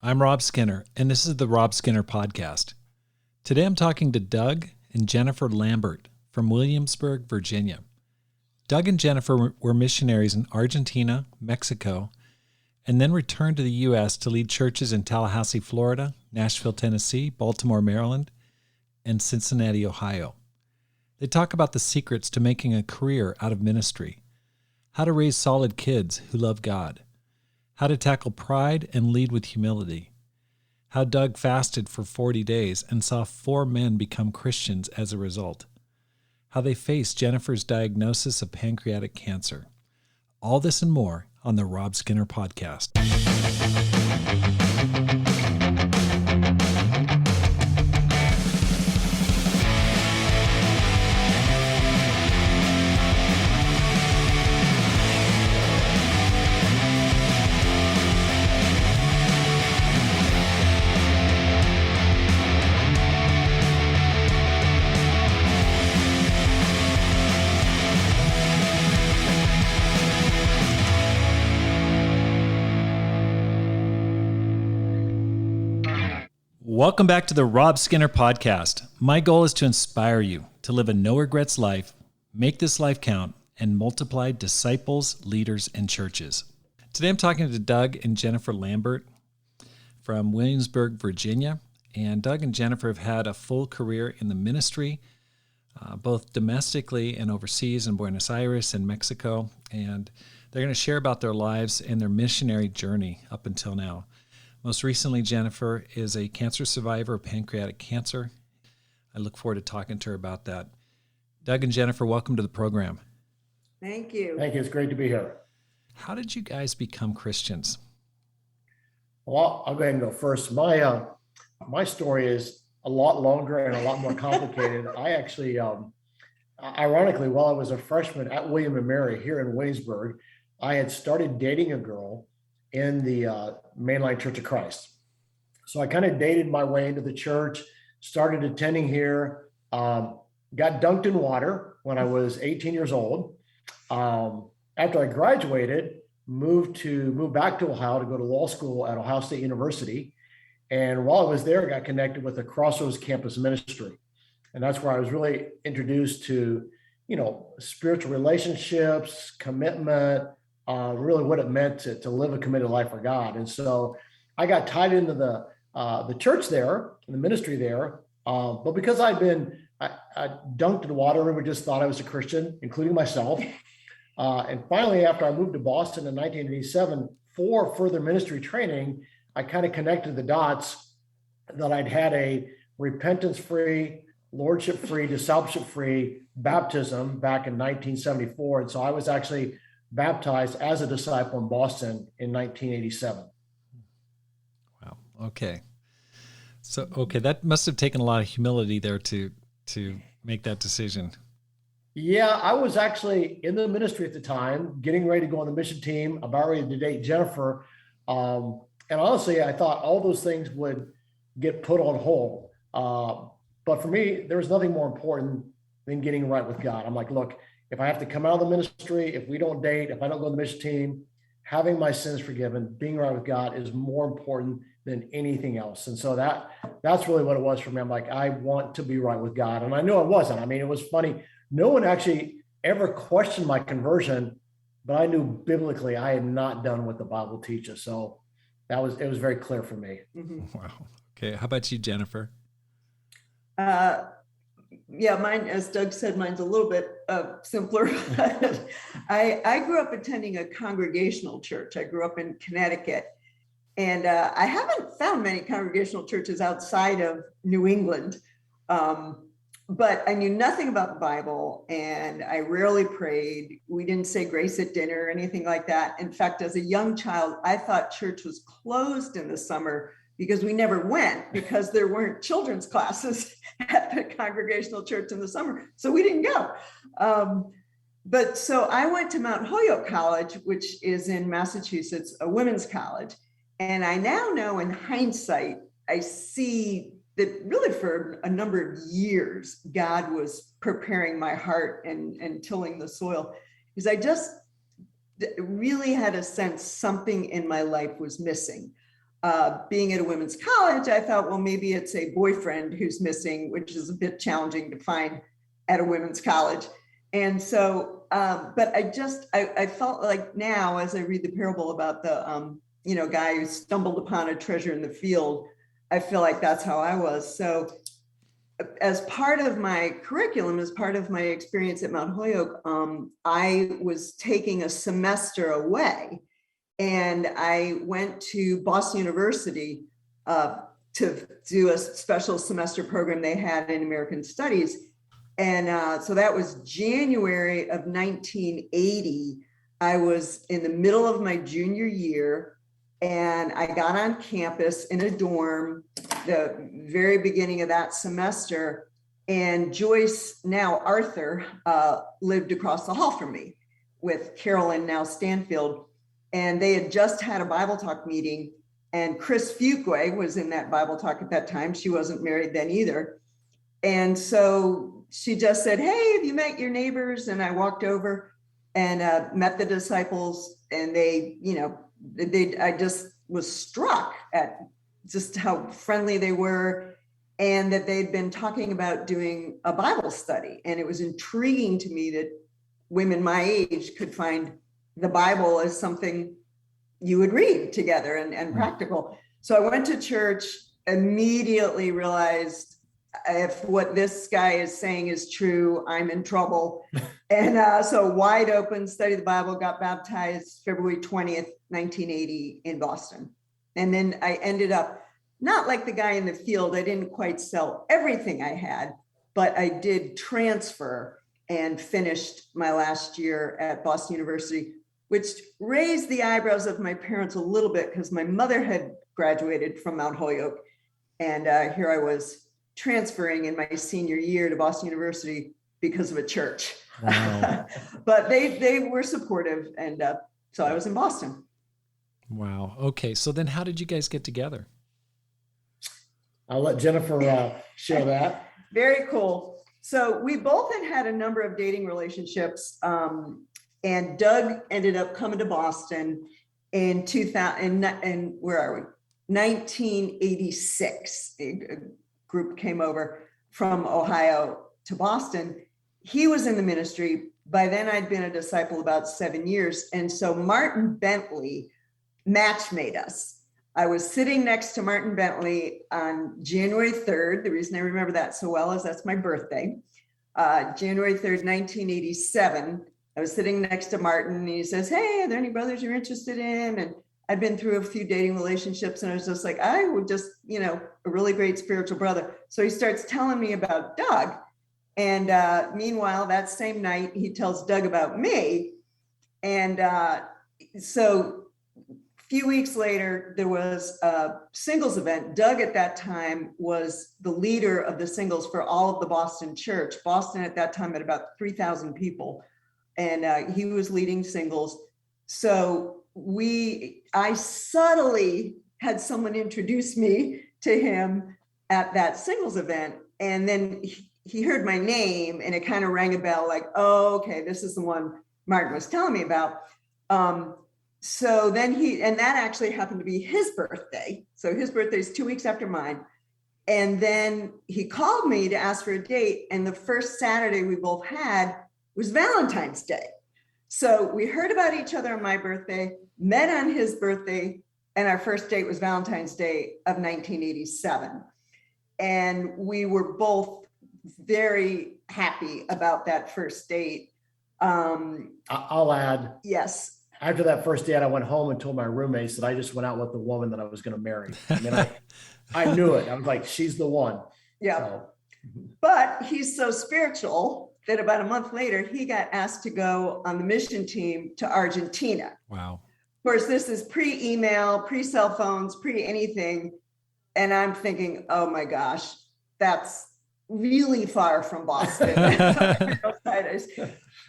I'm Rob Skinner, and this is the Rob Skinner Podcast. Today I'm talking to Doug and Jennifer Lambert from Williamsburg, Virginia. Doug and Jennifer were missionaries in Argentina, Mexico, and then returned to the U.S. to lead churches in Tallahassee, Florida, Nashville, Tennessee, Baltimore, Maryland, and Cincinnati, Ohio. They talk about the secrets to making a career out of ministry, how to raise solid kids who love God, how to tackle pride and lead with humility, how Doug fasted for 40 days and saw 4 men become Christians as a result, how they faced Jennifer's diagnosis of pancreatic cancer. All this and more on the Rob Skinner Podcast. Welcome back to the Rob Skinner Podcast. My goal is to inspire you to live a no-regrets life, make this life count, and multiply disciples, leaders, and churches. Today I'm talking to Doug and Jennifer Lambert from Williamsburg, Virginia. And Doug and Jennifer have had a full career in the ministry, both domestically and overseas in Buenos Aires and Mexico. And they're going to share about their lives and their missionary journey up until now. Most recently, Jennifer is a cancer survivor of pancreatic cancer. I look forward to talking to her about that. Doug and Jennifer, welcome to the program. Thank you. Thank you. It's great to be here. How did you guys become Christians? Well, I'll go ahead and go first. My story is a lot longer and a lot more complicated. I actually, ironically, while I was a freshman at William and Mary here in Williamsburg, I had started dating a girl in the Mainline Church of Christ. So I kind of dated my way into the church, started attending here, got dunked in water when I was 18 years old. After I graduated, moved back to Ohio to go to law school at Ohio State University. And while I was there, I got connected with the Crossroads campus ministry. And that's where I was really introduced to, spiritual relationships, commitment, really what it meant to live a committed life for God. And so I got tied into the church there, the ministry there. But because I dunked in water, everyone just thought I was a Christian, including myself. And finally, after I moved to Boston in 1987 for further ministry training, I kind of connected the dots that I'd had a repentance-free, lordship-free, discipleship-free baptism back in 1974. And so I was actually baptized as a disciple in Boston in 1987. Wow. Okay. So, that must have taken a lot of humility there to make that decision. Yeah, I was actually in the ministry at the time, getting ready to go on the mission team, about ready to date Jennifer. And honestly, I thought all those things would get put on hold. But for me, there was nothing more important than getting right with God. I'm like, look, if I have to come out of the ministry, if we don't date, if I don't go on the mission team, having my sins forgiven, being right with God is more important than anything else. And so that's really what it was for me. I'm like, I want to be right with God. And I knew I wasn't. I mean, it was funny. No one actually ever questioned my conversion, but I knew biblically I had not done what the Bible teaches. So it was very clear for me. Mm-hmm. Wow. Okay. How about you, Jennifer? Yeah, mine, as Doug said, mine's a little bit simpler. I grew up attending a congregational church. I grew up in Connecticut, and I haven't found many congregational churches outside of New England. But I knew nothing about the Bible, and I rarely prayed. We didn't say grace at dinner or anything like that. In fact, as a young child, I thought church was closed in the summer because we never went, because there weren't children's classes at the congregational church in the summer. So we didn't go. But so I went to Mount Holyoke College, which is in Massachusetts, a women's college. And I now know, in hindsight, I see that really for a number of years, God was preparing my heart and tilling the soil, because I just really had a sense something in my life was missing. being at a women's college, I thought, well, maybe it's a boyfriend who's missing, which is a bit challenging to find at a women's college. And so, but I felt like now, as I read the parable about the, guy who stumbled upon a treasure in the field, I feel like that's how I was. So as part of my curriculum, as part of my experience at Mount Holyoke, I was taking a semester away, and I went to Boston University to do a special semester program they had in American Studies. And so that was January of 1980. I was in the middle of my junior year, and I got on campus in a dorm the very beginning of that semester. And Joyce, now Arthur, lived across the hall from me with Carolyn, now Stanfield. And they had just had a Bible talk meeting. And Chris Fuqua was in that Bible talk at that time. She wasn't married then either. And so she just said, hey, have you met your neighbors? And I walked over and met the disciples. And I just was struck at just how friendly they were, and that they'd been talking about doing a Bible study. And it was intriguing to me that women my age could find the Bible as something you would read together and practical. So I went to church, immediately realized if what this guy is saying is true, I'm in trouble. And so wide open, studied the Bible, got baptized February 20th, 1980 in Boston. And then I ended up, not like the guy in the field, I didn't quite sell everything I had, but I did transfer and finished my last year at Boston University, which raised the eyebrows of my parents a little bit because my mother had graduated from Mount Holyoke. And here I was transferring in my senior year to Boston University because of a church. Wow. But they were supportive. And so I was in Boston. Wow. Okay. So then how did you guys get together? I'll let Jennifer share that. Very cool. So we both had a number of dating relationships. And Doug ended up coming to Boston in 2000, and where are we? 1986. A group came over from Ohio to Boston. He was in the ministry. By then I'd been a disciple about 7 years. And so Martin Bentley match made us. I was sitting next to Martin Bentley on January 3rd. The reason I remember that so well is that's my birthday. January 3rd, 1987. I was sitting next to Martin, and he says, hey, are there any brothers you're interested in? And I'd been through a few dating relationships, and I was just like, I would just, a really great spiritual brother. So he starts telling me about Doug. And meanwhile, that same night, he tells Doug about me. And so a few weeks later, there was a singles event. Doug at that time was the leader of the singles for all of the Boston church. Boston at that time had about 3,000 people. And he was leading singles. So I subtly had someone introduce me to him at that singles event. And then he heard my name, and it kind of rang a bell like, oh, okay, this is the one Martin was telling me about. So then and that actually happened to be his birthday. So his birthday is 2 weeks after mine. And then he called me to ask for a date. And the first Saturday we both had was Valentine's Day. So we heard about each other on my birthday, met on his birthday, and our first date was Valentine's Day of 1987. And we were both very happy about that first date. I'll add. Yes. After that first date, I went home and told my roommates that I just went out with the woman that I was going to marry. And then I knew it. I was like, she's the one. Yeah. So. But he's so spiritual that about a month later, he got asked to go on the mission team to Argentina. Wow. Of course, this is pre-email, pre-cell phones, pre-anything. And I'm thinking, oh my gosh, that's really far from Boston.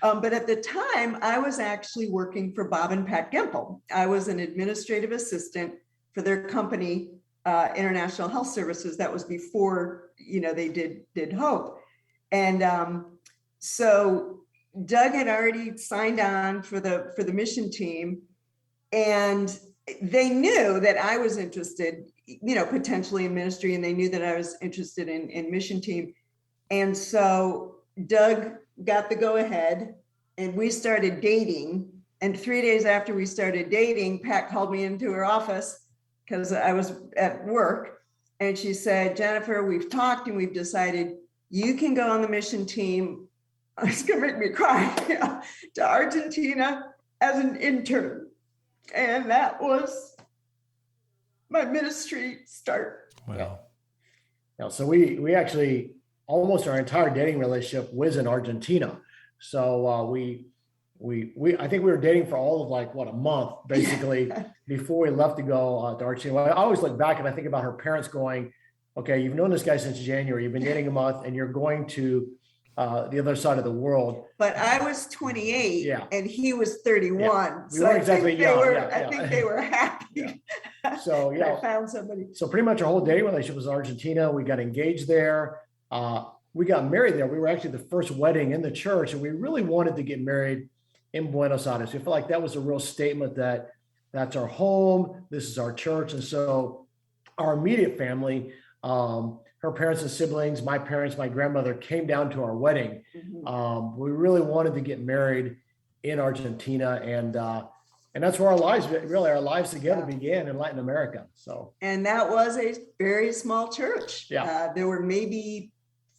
But at the time, I was actually working for Bob and Pat Gempel. I was an administrative assistant for their company, International Health Services. That was before, they did Hope. And so Doug had already signed on for the mission team. And they knew that I was interested, potentially in ministry, and they knew that I was interested in mission team. And so Doug got the go ahead and we started dating. And 3 days after we started dating, Pat called me into her office because I was at work. And she said, Jennifer, we've talked and we've decided you can go on the mission team. It's going to make me cry, to Argentina as an intern. And that was my ministry start. Wow. So we actually, almost our entire dating relationship was in Argentina. So I think we were dating for all of a month, basically, before we left to go to Argentina. I always look back and I think about her parents going, okay, you've known this guy since January, you've been dating a month, and you're going to the other side of the world. But I was 28 and he was 31. Yeah. We so weren't exactly young. I think they were happy. So, I found somebody. So pretty much our whole dating relationship was in Argentina. We got engaged there. We got married there. We were actually the first wedding in the church, and we really wanted to get married in Buenos Aires. We felt like that was a real statement that that's our home. This is our church. And so our immediate family, her parents and siblings, my parents, my grandmother came down to our wedding. Mm-hmm. We really wanted to get married in Argentina, and that's where our lives together began in Latin America. So, and that was a very small church. Yeah, there were maybe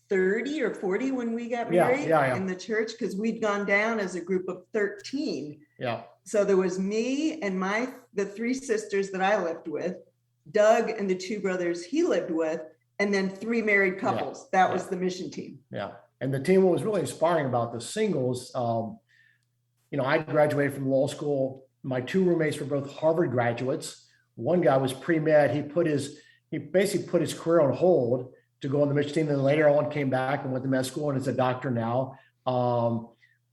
30 or 40 when we got married in the church, because we'd gone down as a group of 13. Yeah. So there was me and the 3 sisters that I lived with, Doug and the 2 brothers he lived with, and then 3 married couples. That was the mission team. Yeah. And the team, what was really inspiring about the singles, I graduated from law school. My 2 roommates were both Harvard graduates. One guy was pre-med. He basically put his career on hold to go on the mission team. Then later on came back and went to med school and is a doctor now.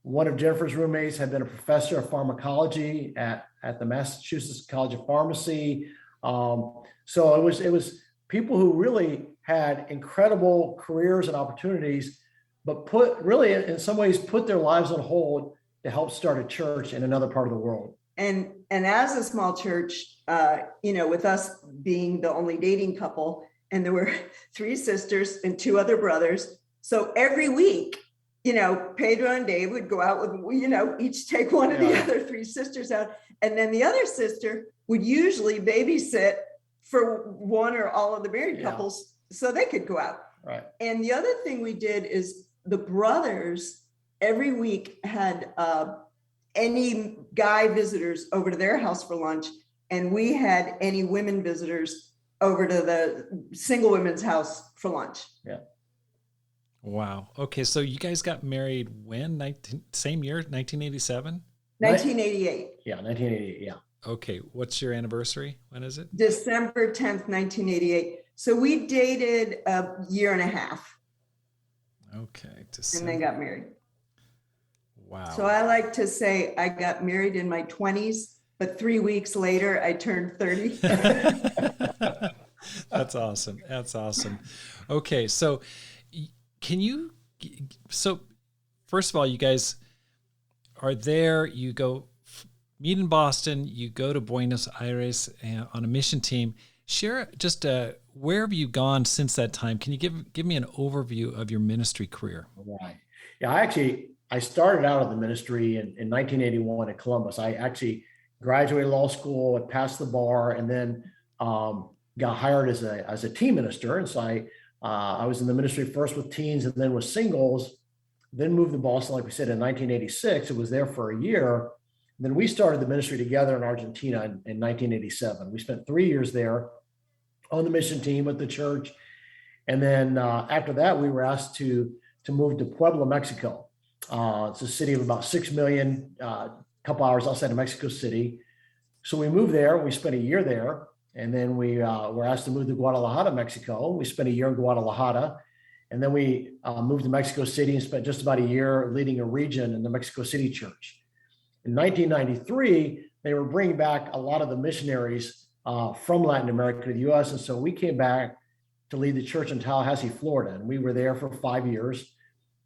One of Jennifer's roommates had been a professor of pharmacology at the Massachusetts College of Pharmacy. So it was people who really had incredible careers and opportunities, but in some ways put their lives on hold to help start a church in another part of the world. And as a small church, with us being the only dating couple, and there were 3 sisters and 2 other brothers. So every week, Pedro and Dave would go out with, each take one of the other 3 sisters out. And then the other sister would usually babysit for one or all of the married couples so they could go out. Right. And the other thing we did is the brothers every week had any guy visitors over to their house for lunch. And we had any women visitors over to the single women's house for lunch. Yeah. Wow. Okay. So you guys got married when? Same year, 1987? 1988. Yeah, 1988. Yeah. Okay. What's your anniversary? When is it? December 10th, 1988. So we dated a year and a half. Okay. And then got married. Wow. So I like to say I got married in my 20s, but 3 weeks later I turned 30. That's awesome. That's awesome. Okay. So first of all, you guys are there, you go meet in Boston, you go to Buenos Aires on a mission team. Share just where have you gone since that time? Can you give me an overview of your ministry career? Right. Yeah, I started out in the ministry in 1981 at Columbus. I actually graduated law school, and passed the bar, and then got hired as a teen minister. And so I was in the ministry first with teens and then with singles, then moved to Boston, like we said, in 1986. It was there for a year. And then we started the ministry together in Argentina in 1987. We spent 3 years there on the mission team with the church. And then after that, we were asked to move to Puebla, Mexico. It's a city of about 6 million, a couple hours outside of Mexico City. So we moved there. We spent a year there. And then we were asked to move to Guadalajara, Mexico. We spent a year in Guadalajara. And then we moved to Mexico City and spent just about a year leading a region in the Mexico City church. In 1993, they were bringing back a lot of the missionaries from Latin America to the U.S. And so we came back to lead the church in Tallahassee, Florida. And we were there for 5 years.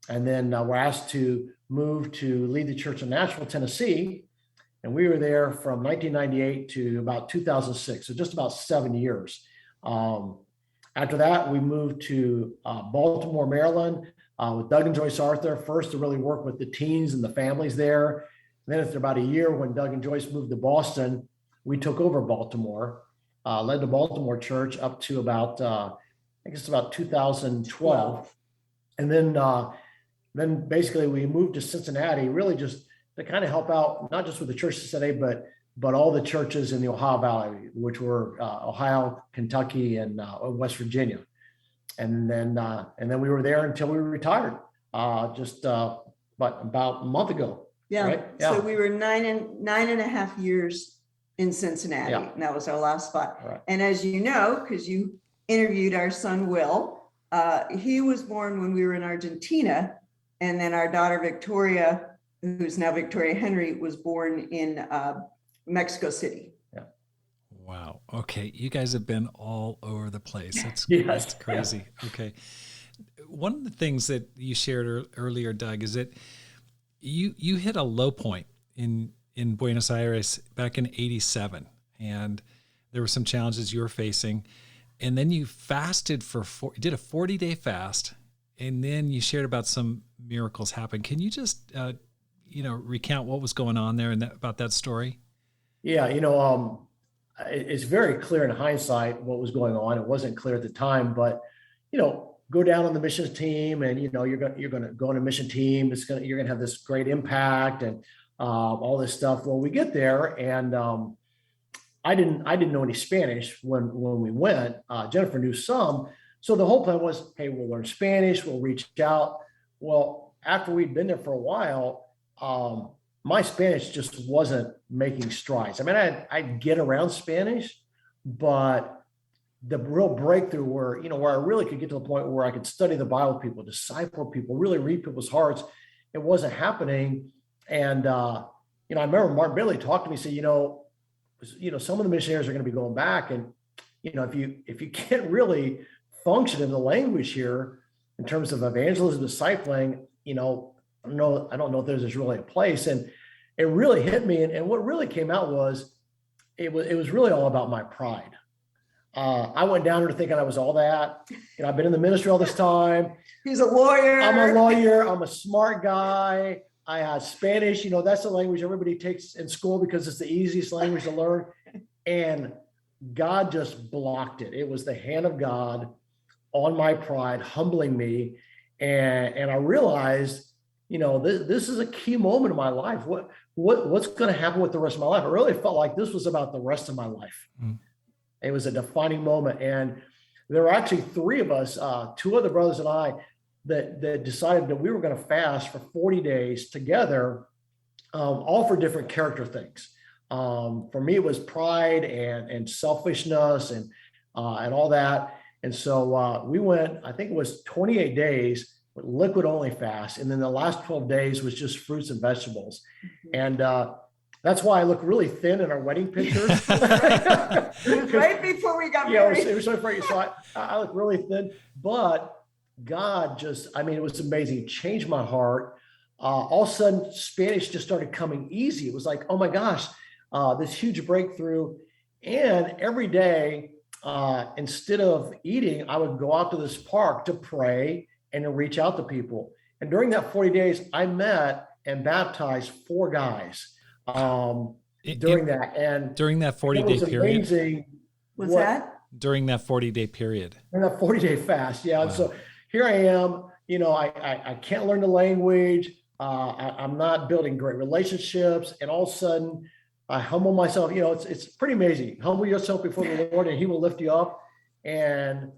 And then we're asked to move to lead the church in Nashville, Tennessee. And we were there from 1998 to about 2006, so just about 7 years. After that, we moved to Baltimore, Maryland, with Doug and Joyce Arthur, first to really work with the teens and the families there. And then after about a year, when Doug and Joyce moved to Boston, we took over Baltimore, led the Baltimore church up to about, I think it's about 2012. And then basically we moved to Cincinnati, really just to kind of help out, not just with the church in Cincinnati, but all the churches in the Ohio Valley, which were Ohio, Kentucky, and West Virginia. And then we were there until we retired, about a month ago. Yeah. Right? So we were nine and a half years in Cincinnati. Yeah. And that was our last spot. Right. And as you know, because you interviewed our son, Will, he was born when we were in Argentina. And then our daughter, Victoria, who's now Victoria Henry, was born in Mexico City. Wow. Okay. You guys have been all over the place. That's crazy. Yeah. Okay. One of the things that you shared earlier, Doug, is that you hit a low point in Buenos Aires back in '87, and there were some challenges you were facing, and then you fasted did a 40-day fast, and then you shared about some miracles happen. Can you just recount what was going on there and about that story? Yeah, it's very clear in hindsight what was going on. It wasn't clear at the time, but go down on the missions team, and you're going to go on a mission team. You're going to have this great impact and all this stuff. Well, we get there, and I didn't know any Spanish when we went. Jennifer knew some, so the whole plan was, hey, we'll learn Spanish. We'll reach out. Well, after we'd been there for a while, my Spanish just wasn't making strides. I mean, I'd get around Spanish, but the real breakthrough where I really could get to the point where I could study the Bible with people, disciple people, really read people's hearts, it wasn't happening. And, I remember Martin Bailey talked to me, say, some of the missionaries are going to be going back. And, if you can't really function in the language here in terms of evangelism, discipling, I don't know if there's really a place. And it really hit me. And what really came out was, it was really all about my pride. I went down there thinking I was all that. I've been in the ministry all this time. He's a lawyer. I'm a lawyer. I'm a smart guy. I had Spanish. That's the language everybody takes in school because it's the easiest language to learn. And God just blocked it. It was the hand of God on my pride, humbling me. And I realized, this is a key moment in my life. What's going to happen with the rest of my life? I really felt like this was about the rest of my life. Mm. It was a defining moment. And there were actually three of us, two other brothers and I, that decided that we were going to fast for 40 days together, all for different character things. For me, it was pride and selfishness and all that. And so we went, I think it was 28 days with liquid only fast. And then the last 12 days was just fruits and vegetables. Mm-hmm. And that's why I look really thin in our wedding pictures. Right before we got married. It was so funny. So I look really thin, but God it was amazing. It changed my heart. All of a sudden, Spanish just started coming easy. It was like, oh my gosh, this huge breakthrough. And every day, instead of eating, I would go out to this park to pray and to reach out to people. And during that 40 days, I met and baptized 4 guys. During that 40-day period. Amazing. What's that? During that 40-day period. During that 40-day fast, yeah. Wow. And so here I am. I can't learn the language. I'm not building great relationships, and all of a sudden, I humble myself. It's pretty amazing. Humble yourself before the Lord, and He will lift you up. And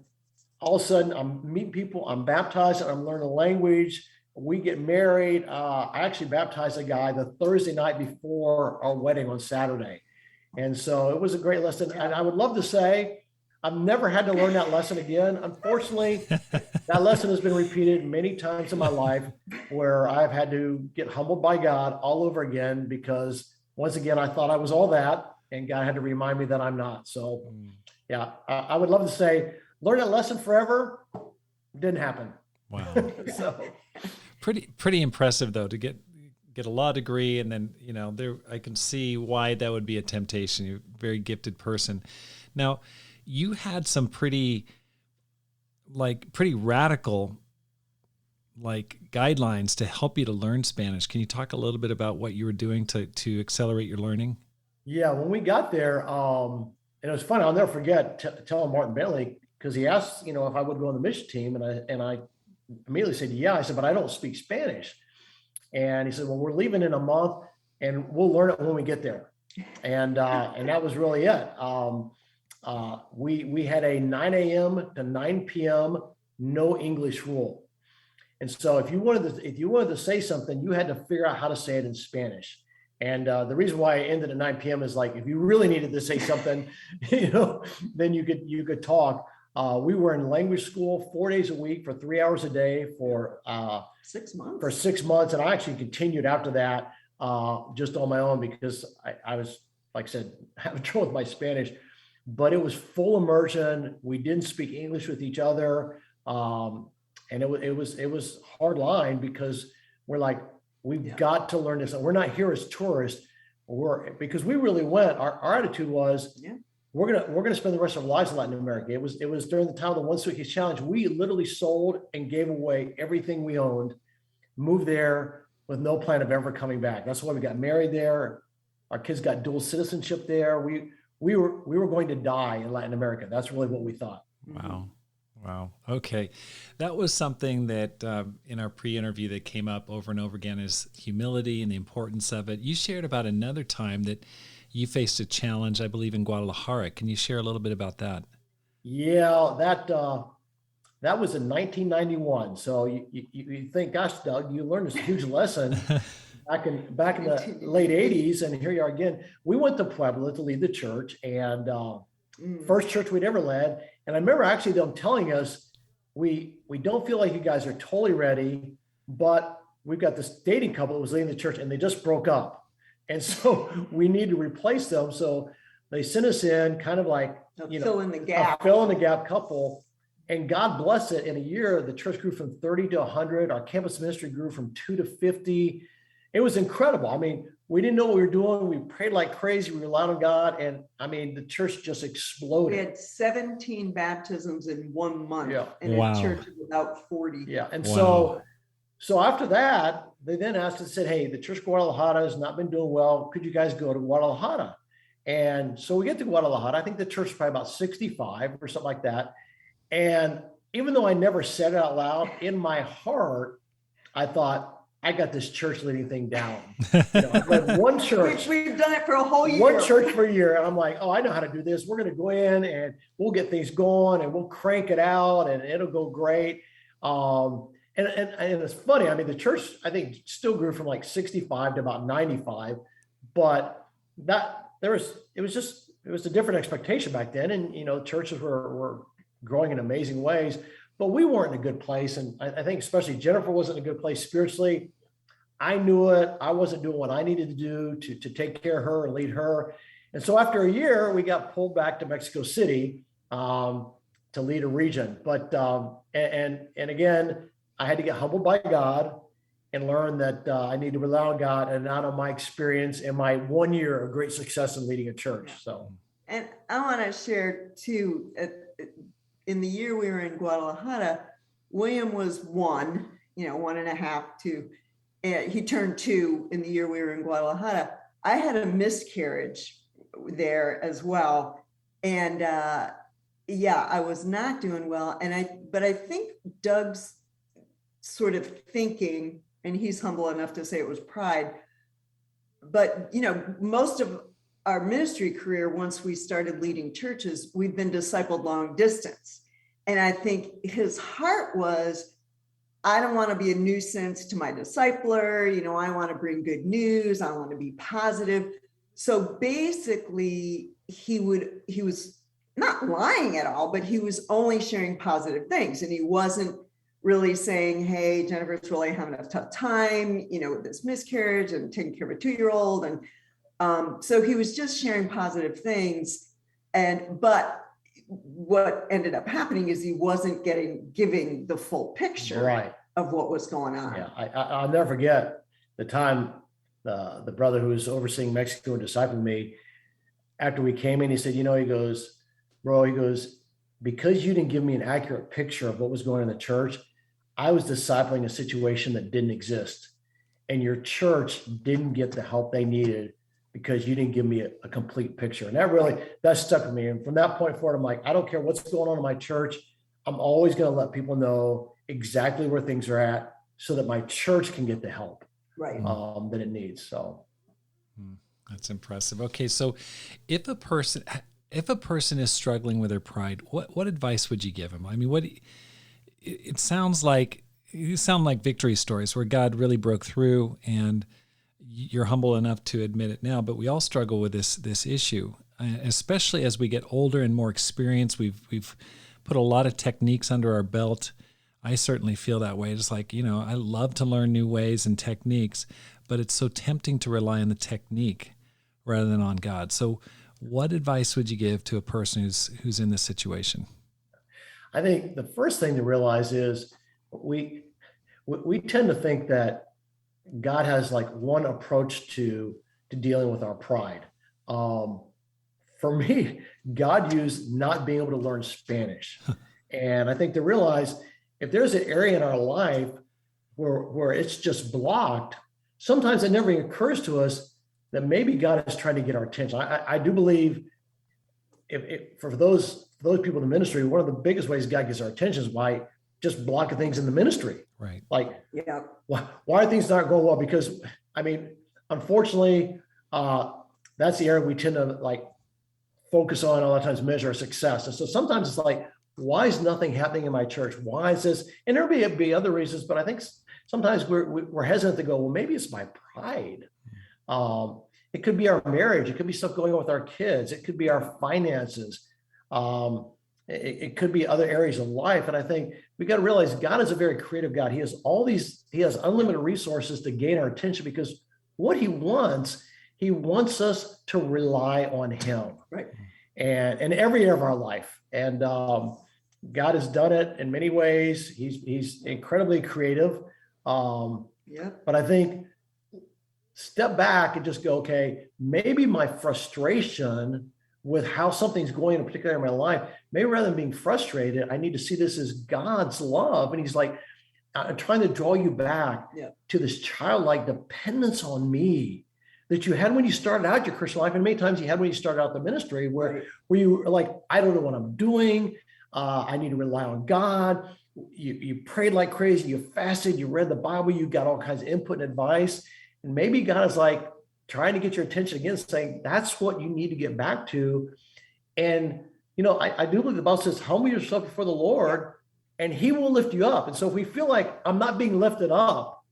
all of a sudden, I'm meeting people. I'm baptized, and I'm learning the language. We get married. I actually baptized a guy the Thursday night before our wedding on Saturday. And so it was a great lesson. And I would love to say, I've never had to learn that lesson again. Unfortunately, that lesson has been repeated many times in my life where I've had to get humbled by God all over again, because once again, I thought I was all that, and God had to remind me that I'm not. So yeah, I would love to say, learn that lesson forever. Didn't happen. Wow. So. Pretty impressive though, to get a law degree, and then, I can see why that would be a temptation. You're a very gifted person. Now, you had some pretty radical guidelines to help you to learn Spanish. Can you talk a little bit about what you were doing to accelerate your learning? Yeah, when we got there, and it was funny, I'll never forget telling Martin Bailey, because he asked, if I would go on the mission team, and I immediately said, yeah. I said, but I don't speak Spanish. And he said, well, we're leaving in a month and we'll learn it when we get there. And that was really it. We had a 9 a.m. to 9 p.m. no English rule. And so if you wanted to say something, you had to figure out how to say it in Spanish. And the reason why I ended at 9 p.m. is if you really needed to say something, then you could talk. We were in language school 4 days a week for 3 hours a day for 6 months. For 6 months, and I actually continued after that just on my own, because I was, like I said, having trouble with my Spanish. But it was full immersion. We didn't speak English with each other, and it was hard line, because we're we've got to learn this. We're not here as tourists. Because we really went. Our attitude was, we're gonna spend the rest of our lives in Latin America. It was during the time of the One Suitcase Challenge. We literally sold and gave away everything we owned, moved there with no plan of ever coming back. That's why we got married there. Our kids got dual citizenship there. We were going to die in Latin America. That's really what we thought. Wow. Okay. That was something that in our pre-interview that came up over and over again, is humility and the importance of it. You shared about another time that you faced a challenge, I believe, in Guadalajara. Can you share a little bit about that? Yeah, that was in 1991. So you think, gosh, Doug, you learned this huge lesson back in the late 80s, and here you are again. We went to Puebla to lead the church, and first church we'd ever led. And I remember actually them telling us, we don't feel like you guys are totally ready, but we've got this dating couple that was leading the church, and they just broke up. And so we need to replace them. So they sent us in kind of fill in the gap. A fill in the gap couple. And God bless it. In a year, the church grew from 30 to 100. Our campus ministry grew from 2 to 50. It was incredible. I mean, we didn't know what we were doing. We prayed like crazy. We relied on God. And I mean, the church just exploded. We had 17 baptisms in 1 month in Wow. a church of about 40. Yeah. And Wow. so after that, they then asked and said, hey, the church Guadalajara has not been doing well. Could you guys go to Guadalajara? And so we get to Guadalajara. I think the church is probably about 65 or something like that. And even though I never said it out loud, in my heart, I thought, I got this church leading thing down. I've led one church. We've done it for a whole year. One church for a year. And I'm like, oh, I know how to do this. We're going to go in and we'll get things going and we'll crank it out and it'll go great. And it's funny. I mean, the church, I think, still grew from 65 to about 95, but it was a different expectation back then. And, churches were growing in amazing ways, but we weren't in a good place. And I think especially Jennifer wasn't in a good place spiritually. I knew it. I wasn't doing what I needed to do to take care of her and lead her. And so after a year, we got pulled back to Mexico City to lead a region. But, and again, I had to get humbled by God and learn that I need to rely on God and not on my experience and my 1 year of great success in leading a church. So, and I want to share too, in the year we were in Guadalajara, William was 1, 1.5, 2. And he turned 2 in the year we were in Guadalajara. I had a miscarriage there as well. And I was not doing well. But I think Doug's sort of thinking, and he's humble enough to say it was pride, but most of our ministry career, once we started leading churches, we've been discipled long distance. And I think his heart was, I don't want to be a nuisance to my discipler. I want to bring good news. I want to be positive. So basically he was not lying at all, but he was only sharing positive things. And he wasn't really saying, hey, Jennifer's really having a tough time, with this miscarriage and taking care of a 2-year-old. And so he was just sharing positive things. But what ended up happening is he wasn't giving the full picture right. of what was going on. Yeah, I'll never forget the time the brother who was overseeing Mexico and discipling me, after we came in, he said, he goes, bro, he goes, because you didn't give me an accurate picture of what was going on in the church, I was discipling a situation that didn't exist. And your church didn't get the help they needed because you didn't give me a complete picture. And that stuck with me. And from that point forward, I'm like, I don't care what's going on in my church. I'm always going to let people know exactly where things are at so that my church can get the help that it needs. So that's impressive. Okay. So if a person is struggling with their pride, what advice would you give them? I mean, it sounds like victory stories where God really broke through, and you're humble enough to admit it now, but we all struggle with this issue, especially as we get older and more experienced. We've put a lot of techniques under our belt. I certainly feel that way. It's like, I love to learn new ways and techniques, but it's so tempting to rely on the technique rather than on God. So what advice would you give to a person who's in this situation? I think the first thing to realize is we tend to think that God has like one approach to dealing with our pride. For me, God used not being able to learn Spanish. And I think to realize if there's an area in our life where it's just blocked, sometimes it never occurs to us that maybe God is trying to get our attention. I do believe for those people in the ministry, one of the biggest ways God gets our attention is by just blocking things in the ministry. Right. Like, why are things not going well? Because unfortunately, that's the area we tend to focus on a lot of times, measure our success. And so sometimes it's like, why is nothing happening in my church? Why is this? And there may be other reasons, but I think sometimes we're hesitant to go, well, maybe it's my pride. It could be our marriage. It could be stuff going on with our kids. It could be our finances. It could be other areas of life. And I think we got to realize God is a very creative God. He has unlimited resources to gain our attention, because what he wants us to rely on him. Right. And in every area of our life. And God has done it in many ways. He's incredibly creative. But I think step back and just go, okay, maybe my frustration with how something's going in a particular area of my life, maybe rather than being frustrated, I need to see this as God's love. And he's like, I'm trying to draw you back to this childlike dependence on me that you had when you started out your Christian life. And many times you had when you started out the ministry where you were like, I don't know what I'm doing. I need to rely on God. You prayed like crazy. You fasted, you read the Bible, you got all kinds of input and advice. And maybe God is like trying to get your attention again, saying that's what you need to get back to. And, I do believe the Bible says, humble yourself before the Lord and he will lift you up. And so if we feel like I'm not being lifted up,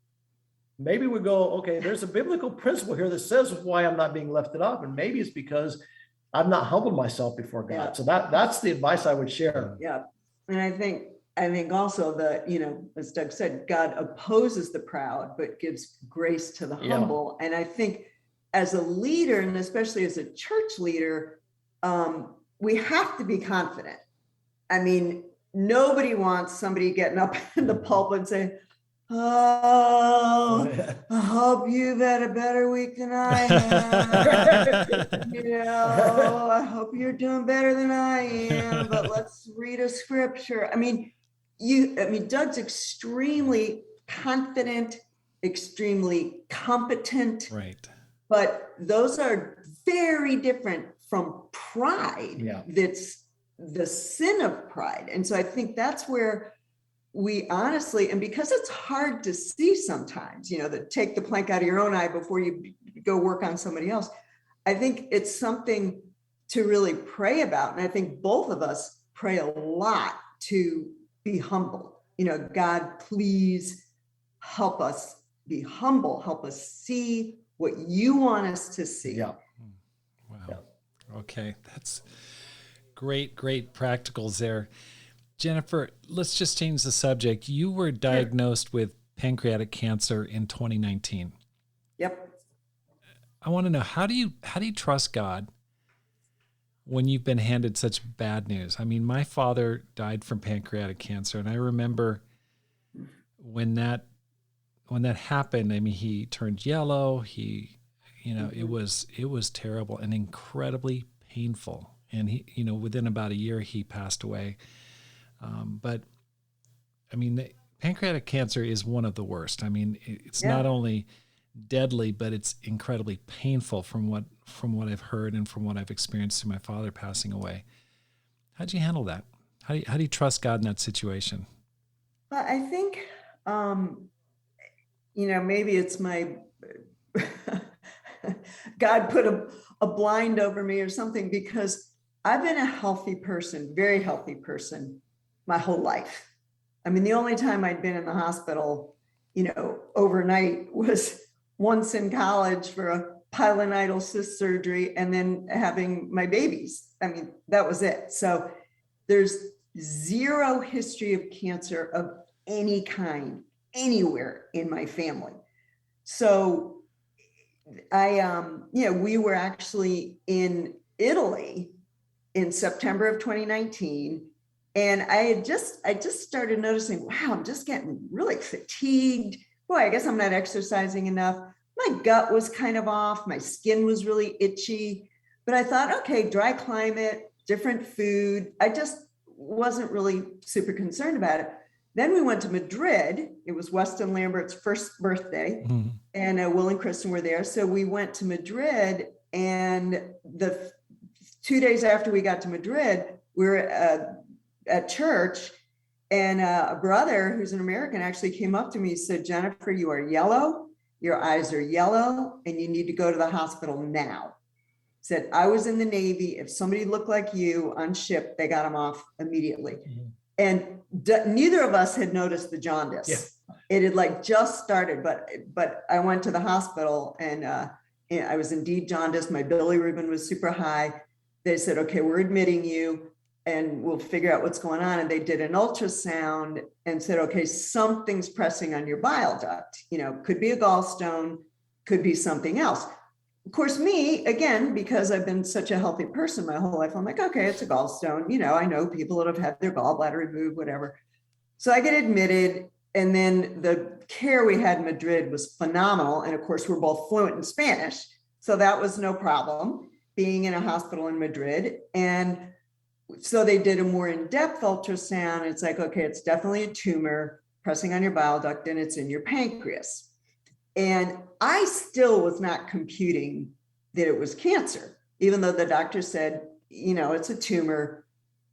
maybe we go, okay, there's a biblical principle here that says why I'm not being lifted up. And maybe it's because I've not humbled myself before God. Yeah. So that's the advice I would share. Yeah. And I think also that, as Doug said, God opposes the proud, but gives grace to the humble. And I think as a leader, and especially as a church leader, we have to be confident. I mean, nobody wants somebody getting up in the pulpit and saying, oh, I hope you've had a better week than I have. I hope you're doing better than I am, but let's read a scripture. Doug's extremely confident, extremely competent. Right. But those are very different from pride. Yeah. That's the sin of pride. And so I think that's where we honestly, and because it's hard to see sometimes, that take the plank out of your own eye before you go work on somebody else. I think it's something to really pray about. And I think both of us pray a lot to be humble. God, please help us be humble. Help us see what you want us to see. Yeah. Wow. Yeah. Okay. That's great practicals there. Jennifer, let's just change the subject. You were diagnosed with pancreatic cancer in 2019. Yep. I want to know, how do you trust God when you've been handed such bad news? I mean, my father died from pancreatic cancer, and I remember when that when that happened, I mean, he turned yellow. He, Mhm. it was terrible and incredibly painful. And he, within about a year, he passed away. But I mean, pancreatic cancer is one of the worst. I mean, it's Yeah. not only deadly, but it's incredibly painful from what I've heard and from what I've experienced through my father passing away. How'd you handle that? How do you trust God in that situation? But I think, maybe it's my God put a blind over me or something, because I've been a healthy person, very healthy person my whole life. I mean, the only time I'd been in the hospital, overnight was once in college for a pilonidal cyst surgery and then having my babies. I mean, that was it. So there's zero history of cancer of any kind anywhere in my family. So we were actually in Italy in September of 2019. And I just started noticing, wow, I'm just getting really fatigued. Boy, I guess I'm not exercising enough. My gut was kind of off. My skin was really itchy. But I thought, okay, dry climate, different food. I just wasn't really super concerned about it. Then we went to Madrid. It was Weston Lambert's first birthday, and Will and Kristen were there. So we went to Madrid, and the 2 days after we got to Madrid, we were at church, and a brother who's an American actually came up to me and said, "Jennifer, you are yellow, your eyes are yellow, and you need to go to the hospital now." Said, "I was in the Navy. If somebody looked like you on ship, they got them off immediately." Mm-hmm. And neither of us had noticed the jaundice. Yeah. It had just started, but I went to the hospital, and I was indeed jaundiced. My bilirubin was super high. They said, "Okay, we're admitting you, and we'll figure out what's going on." And they did an ultrasound and said, "Okay, something's pressing on your bile duct. Could be a gallstone, could be something else." Of course, me, again, because I've been such a healthy person my whole life, I'm like, okay, it's a gallstone. I know people that have had their gallbladder removed, whatever. So I get admitted, and then the care we had in Madrid was phenomenal. And of course, we're both fluent in Spanish. So that was no problem being in a hospital in Madrid. And so they did a more in-depth ultrasound. It's like, okay, it's definitely a tumor pressing on your bile duct, and it's in your pancreas. And I still was not computing that it was cancer, even though the doctor said, it's a tumor,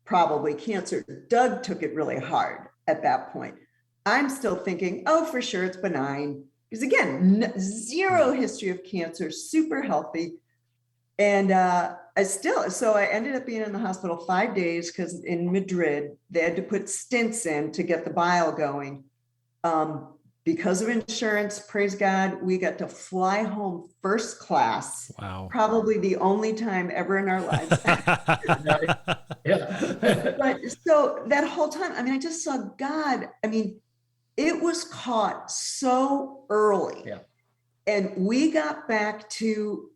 probably cancer. Doug took it really hard at that point. I'm still thinking, oh, for sure, it's benign. Because again, zero history of cancer, super healthy. And so I ended up being in the hospital 5 days, because in Madrid, they had to put stents in to get the bile going. Because of insurance, praise God, we got to fly home first class. Wow. Probably the only time ever in our lives. Yeah. But so that whole time, I just saw God. It was caught so early. Yeah. And we got back to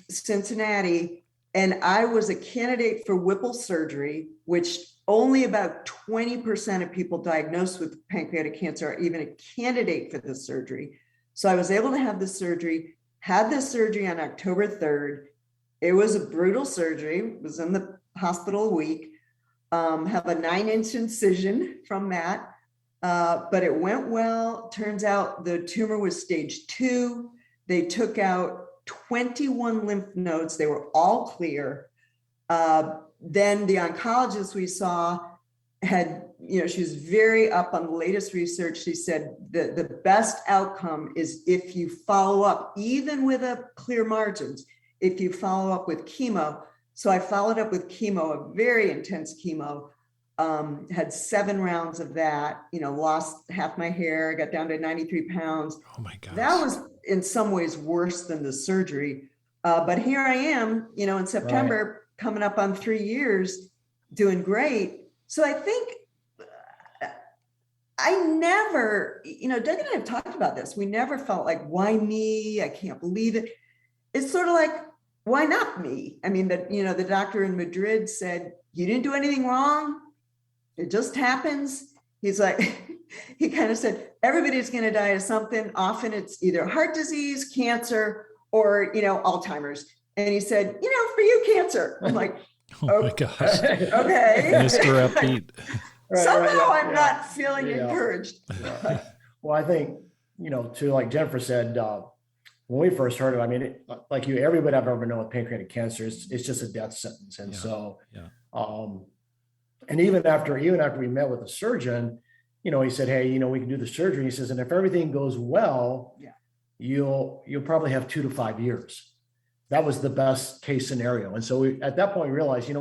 Cincinnati, and I was a candidate for Whipple surgery, which only about 20% of people diagnosed with pancreatic cancer are even a candidate for this surgery. So I was able to have this surgery, had this surgery on October 3rd. It was a brutal surgery, was in the hospital a week, have a 9-inch incision from that, but it went well. Turns out the tumor was stage 2. They took out 21 lymph nodes. They were all clear. Then the oncologist we saw had, she was very up on the latest research. She said the best outcome is if you follow up, even with a clear margins, if you follow up with chemo. So I followed up with chemo, a very intense chemo, had 7 rounds of that, lost half my hair, got down to 93 pounds. Oh my gosh. That was in some ways worse than the surgery. But here I am, in September, right, coming up on 3 years, doing great. So I think I never, Doug and I have talked about this. We never felt like, why me? I can't believe it. It's sort of like, why not me? The doctor in Madrid said, you didn't do anything wrong. It just happens. He's like, he kind of said, everybody's going to die of something. Often it's either heart disease, cancer, or, Alzheimer's. And he said, for you, cancer. I'm like, Oh my gosh. Okay. Mr. Upbeat. Somehow I'm not feeling encouraged. Yeah. Well, I think, too, like Jennifer said, when we first heard it, I mean, like everybody I've ever known with pancreatic cancer, it's just a death sentence. And and even after we met with the surgeon, he said, hey, we can do the surgery. He says, and if everything goes well, you'll probably have 2 to 5 years. That was the best case scenario. And so at that point we realized,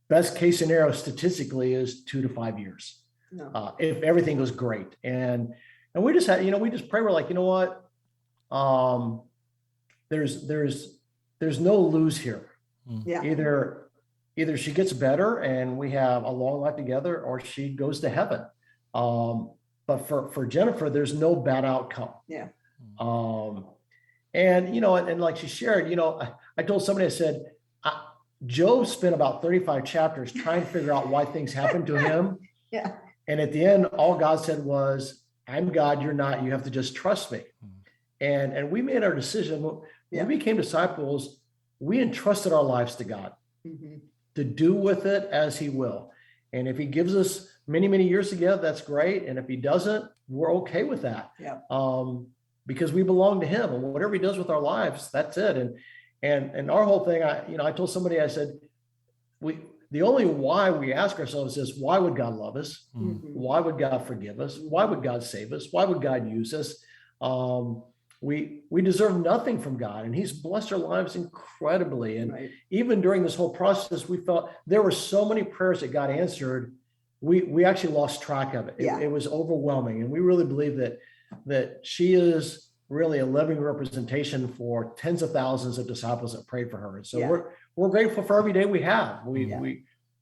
best case scenario statistically is 2 to 5 years. No. If everything goes great. And we just had, we just pray. We're like, there's no lose here. Yeah. Either she gets better and we have a long life together, or she goes to heaven. But for Jennifer, there's no bad outcome. Yeah. And like she shared, I told somebody, I said, Job spent about 35 chapters trying to figure out why things happened to him. Yeah. And at the end, all God said was, I'm God, you're not, you have to just trust me. And we made our decision. When we became disciples, we entrusted our lives to God to do with it as he will. And if he gives us many, many years together, that's great. And if he doesn't, we're okay with that. Yeah. Because we belong to him, and whatever he does with our lives, that's it. And our whole thing, I told somebody, I said, the only why we ask ourselves is, why would God love us? Why would God forgive us? Why would God save us? Why would God use us? We deserve nothing from God, and he's blessed our lives incredibly. And even during this whole process, we felt there were so many prayers that God answered. We actually lost track of it. It was overwhelming. And we really believe that she is really a living representation for tens of thousands of disciples that prayed for her. And so we're grateful for every day we have. We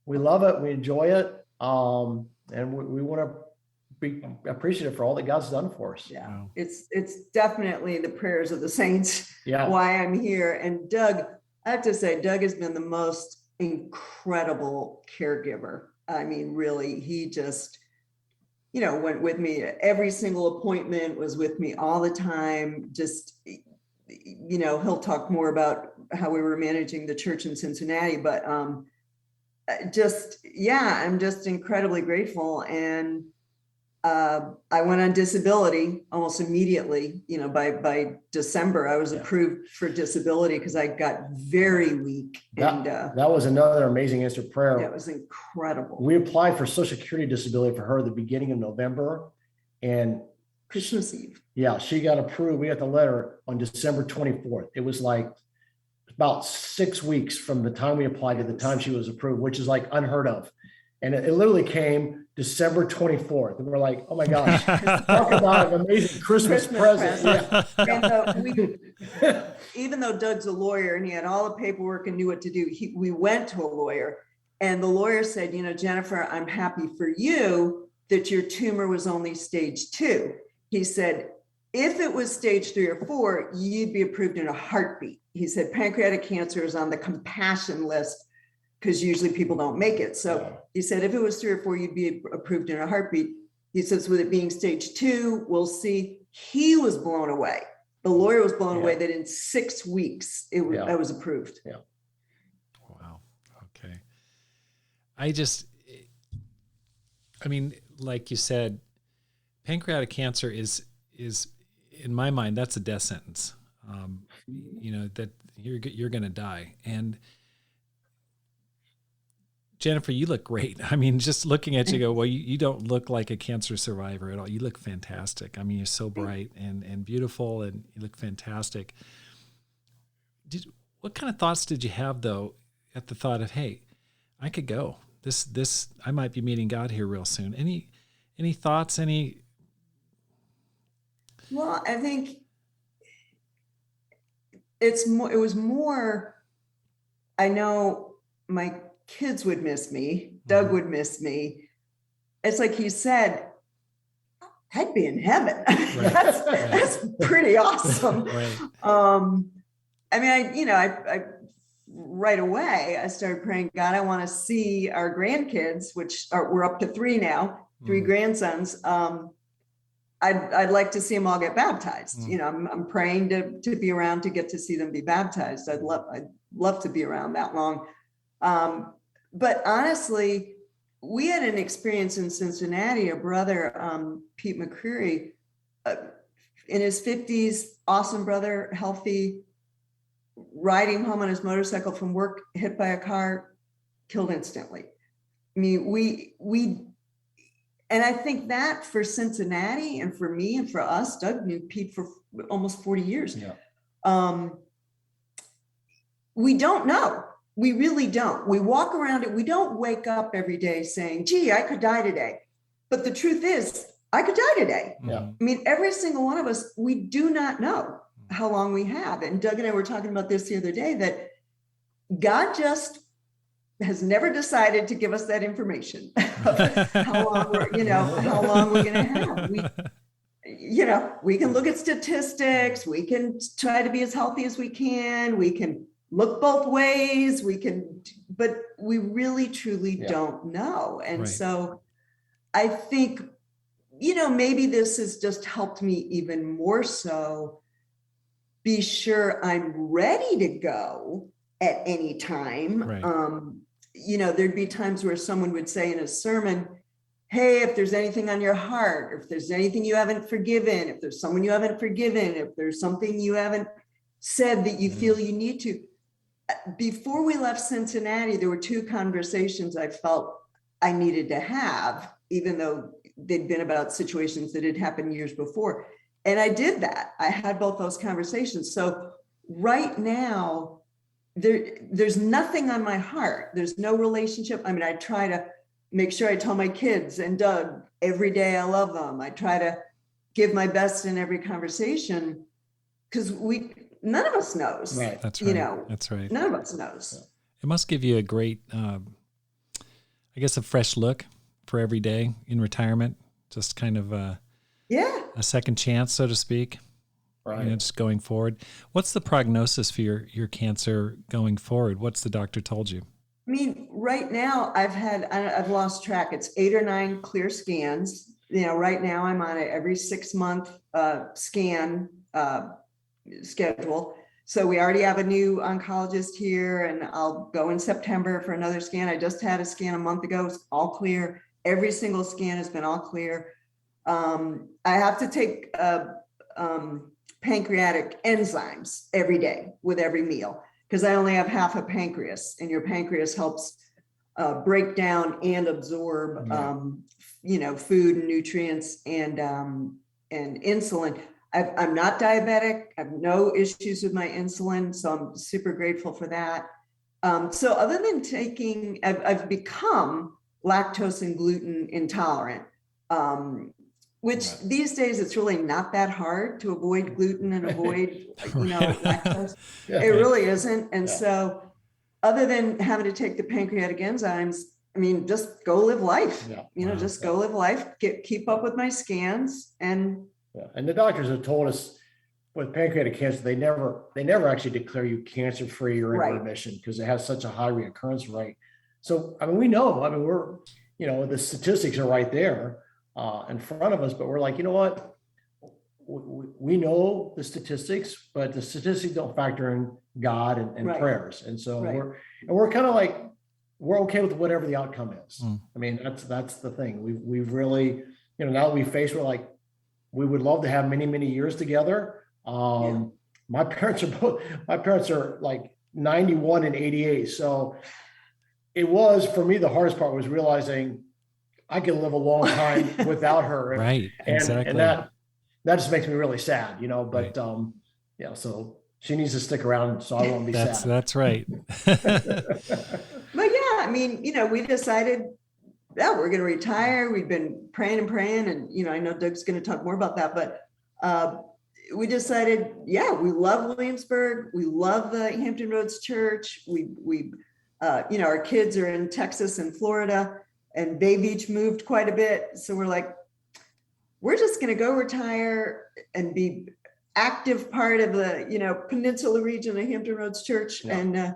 love it. We enjoy it. And we want to be appreciative for all that God's done for us. Yeah. Wow. It's definitely the prayers of the saints. Why I'm here. And Doug, I have to say, Doug has been the most incredible caregiver. I mean, really, he just, went with me to every single appointment, was with me all the time. Just, he'll talk more about how we were managing the church in Cincinnati, but I'm just incredibly grateful. And I went on disability almost immediately. By December, I was approved for disability because I got very weak. That was another amazing answered prayer. That was incredible. We applied for Social Security disability for her at the beginning of November, and Christmas Eve. Yeah, she got approved. We got the letter on December 24th. It was like about 6 weeks from the time we applied to the time she was approved, which is like unheard of. And it literally came December 24th. And we're like, oh my gosh, talk about an amazing Christmas present. And even though Doug's a lawyer and he had all the paperwork and knew what to do, we went to a lawyer, and the lawyer said, Jennifer, I'm happy for you that your tumor was only stage 2. He said, if it was stage 3 or 4, you'd be approved in a heartbeat. He said, pancreatic cancer is on the compassion list, because usually people don't make it. So he said, if it was 3 or 4, you'd be approved in a heartbeat. He says, with it being stage 2, we'll see. He was blown away. The lawyer was blown away that in 6 weeks, I was approved. Yeah. Wow. Okay. Like you said, pancreatic cancer is in my mind, that's a death sentence. That you're going to die. And Jennifer, you look great. I mean, just looking at you, go, well, you don't look like a cancer survivor at all. You look fantastic. I mean, you're so bright and beautiful, and you look fantastic. What kind of thoughts did you have, though, at the thought of, hey, I could go. I might be meeting God here real soon. Any thoughts? Well, I think it was more, I know my kids would miss me. Doug would miss me. It's like he said, I'd be in heaven. That's pretty awesome. Right. I right away, I started praying, God, I want to see our grandkids, we're up to 3 now, 3 grandsons. I'd like to see them all get baptized. You know, I'm praying to be around to get to see them be baptized. I'd love to be around that long. But honestly, we had an experience in Cincinnati, a brother, Pete McCreary, in his 50s, awesome brother, healthy, riding home on his motorcycle from work, hit by a car, killed instantly. I mean, and I think that for Cincinnati and for me and for us, Doug knew Pete for almost 40 years. Yeah. We don't know. We really don't. We walk around it. We don't wake up every day saying, gee, I could die today. But the truth is, I could die today. Yeah. I mean, every single one of us, we do not know how long we have. And Doug and I were talking about this the other day, that God just has never decided to give us that information. How long we're going to have. We can look at statistics. We can try to be as healthy as we can. We can look both ways. But we really, truly don't know. And so I think, maybe this has just helped me even more so be sure I'm ready to go at any time. Right. There'd be times where someone would say in a sermon, hey, if there's anything on your heart, if there's anything you haven't forgiven, if there's someone you haven't forgiven, if there's something you haven't said that you feel you need to. Before we left Cincinnati, there were 2 conversations I felt I needed to have, even though they'd been about situations that had happened years before. And I did that. I had both those conversations. So right now, there's nothing on my heart. There's no relationship. I mean, I try to make sure I tell my kids and Doug every day I love them. I try to give my best in every conversation, because none of us knows. Right. That's right. That's right. None of us knows. It must give you a great, a fresh look for every day in retirement. Just kind of a second chance, so to speak. Right. Just going forward. What's the prognosis for your cancer going forward? What's the doctor told you? I mean, right now I've lost track. It's 8 or 9 clear scans. Right now I'm on an every 6-month scan schedule. So we already have a new oncologist here, and I'll go in September for another scan. I just had a scan a month ago. It's all clear. Every single scan has been all clear. I have to take pancreatic enzymes every day with every meal, because I only have half a pancreas, and your pancreas helps break down and absorb, food and nutrients and insulin. I'm not diabetic. I have no issues with my insulin, so I'm super grateful for that. So other than I've become lactose and gluten intolerant, which these days it's really not that hard to avoid gluten and avoid, lactose. It really isn't. And so other than having to take the pancreatic enzymes, I mean, just go live life, go live life, keep up with my scans. And the doctors have told us with pancreatic cancer, they never actually declare you cancer free or in remission, because it has such a high reoccurrence rate. So, I mean, we're, the statistics are right there in front of us, but we're like, you know what? We know the statistics, but the statistics don't factor in God and prayers. And so we're kind of like, we're okay with whatever the outcome is. I mean, that's the thing. We've really, now that we face, we're like, we would love to have many, many years together. My parents are like 91 and 88. So it was, for me, the hardest part was realizing I can live a long time without her. Right. Exactly. And that just makes me really sad, but so she needs to stick around so I won't be sad. That's right. But I mean, we decided, we're going to retire. We've been praying and, I know Doug's going to talk more about that, but we decided, we love Williamsburg. We love the Hampton Roads Church. We our kids are in Texas and Florida, and they've each moved quite a bit. So we're like, we're just going to go retire and be active part of the, peninsula region of Hampton Roads Church. And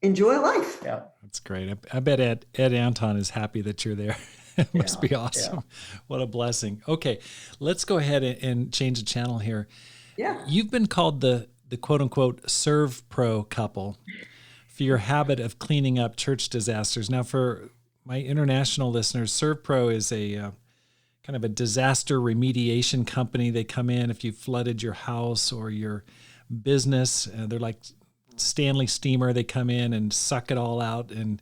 enjoy life. Yeah. That's great. I bet Ed Anton is happy that you're there. It must be awesome. Yeah. What a blessing. Okay, let's go ahead and change the channel here. Yeah. You've been called the quote unquote serve pro couple for your habit of cleaning up church disasters. Now, for my international listeners, Serve Pro is a kind of a disaster remediation company. They come in if you flooded your house or your business. They're like Stanley Steamer. They come in and suck it all out and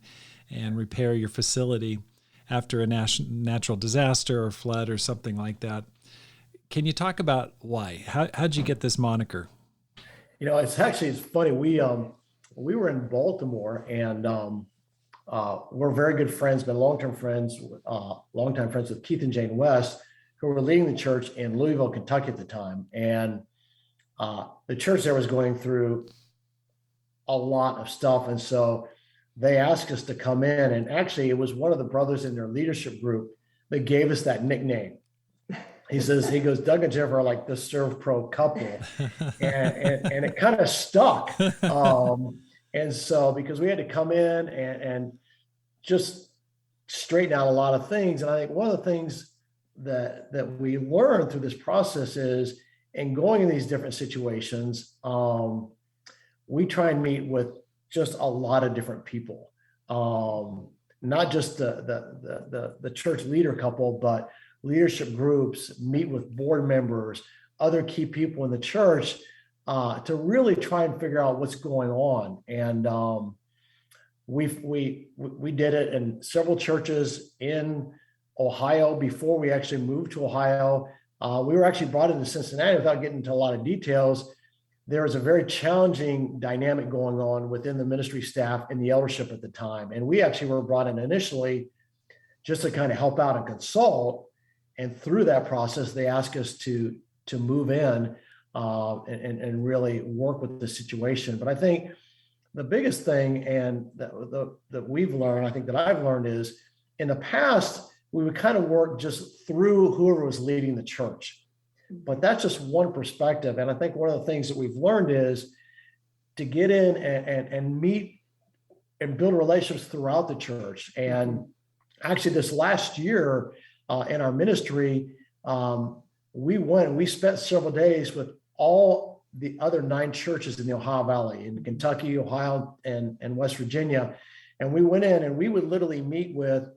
repair your facility after a natural disaster or flood or something like that. Can you talk about why? How'd you get this moniker? It's funny. We were in Baltimore, and we're very good friends, been longtime friends with Keith and Jane West, who were leading the church in Louisville, Kentucky at the time. And the church there was going through a lot of stuff. And so they asked us to come in. And actually, it was one of the brothers in their leadership group that gave us that nickname. He goes, Doug and Jennifer are like the Serve Pro couple. And it kind of stuck. And so, because we had to come in and just straighten out a lot of things. And I think one of the things that we learned through this process is, in going in these different situations, we try and meet with just a lot of different people, not just the church leader couple, but leadership groups, meet with board members, other key people in the church, to really try and figure out what's going on. And we did it in several churches in Ohio before we actually moved to Ohio. We were actually brought into Cincinnati. Without getting into a lot of details, there was a very challenging dynamic going on within the ministry staff and the eldership at the time. And we actually were brought in initially just to kind of help out and consult. And through that process, they asked us to move in and really work with the situation. But I think the biggest thing, and that we've learned, I think that I've learned, is in the past, we would kind of work just through whoever was leading the church. But that's just one perspective. And I think one of the things that we've learned is to get in and meet and build relationships throughout the church. And actually this last year in our ministry, we spent several days with all the other 9 churches in the Ohio Valley, in Kentucky, Ohio, and West Virginia. And we went in and we would literally meet with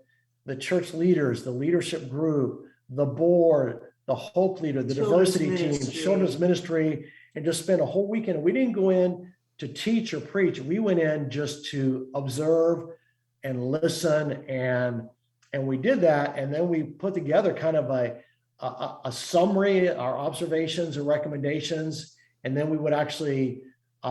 the church leaders, the leadership group, the board, the Hope leader, the diversity team, children's ministry, and just spend a whole weekend. We didn't go in to teach or preach. We went in just to observe and listen. And we did that. And then we put together kind of a summary, our observations and recommendations. And then we would actually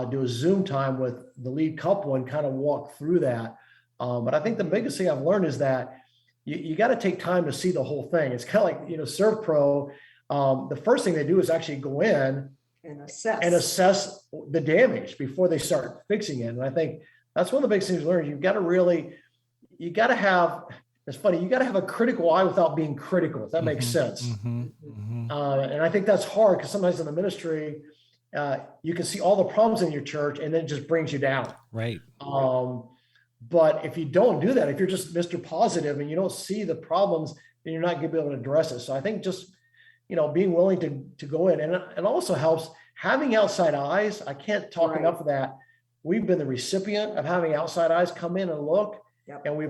do a Zoom time with the lead couple and kind of walk through that. But I think the biggest thing I've learned is that you got to take time to see the whole thing. It's kind of like, Serve Pro. The first thing they do is actually go in and assess the damage before they start fixing it. And I think that's one of the big things to learn. You got to have, it's funny, you got to have a critical eye without being critical, if that makes sense. And I think that's hard because sometimes in the ministry, you can see all the problems in your church and then it just brings you down. Right. But if you don't do that, if you're just Mr. Positive and you don't see the problems, then you're not going to be able to address it. So I think just, being willing to go in, and it also helps having outside eyes. I can't talk enough of that. We've been the recipient of having outside eyes come in and look. Yep. And we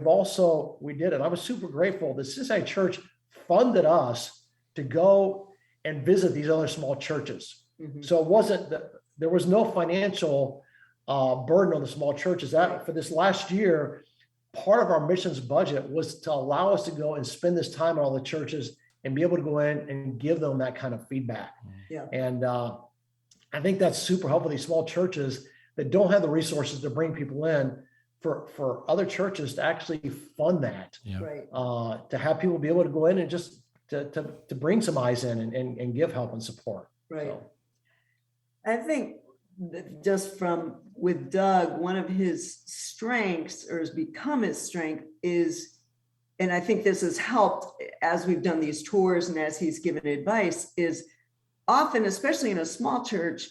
did it. I was super grateful that Cincinnati Church funded us to go and visit these other small churches. So it wasn't that there was no financial burden on the small churches. That for this last year, part of our missions budget was to allow us to go and spend this time at all the churches and be able to go in and give them that kind of feedback. Yeah. And I think that's super helpful. These small churches that don't have the resources to bring people in, for other churches to actually fund that, to have people be able to go in and just to bring some eyes in and give help and support. Right. So. I think just with Doug, one of his strengths, or has become his strength, is, and I think this has helped as we've done these tours and as he's given advice, is often, especially in a small church,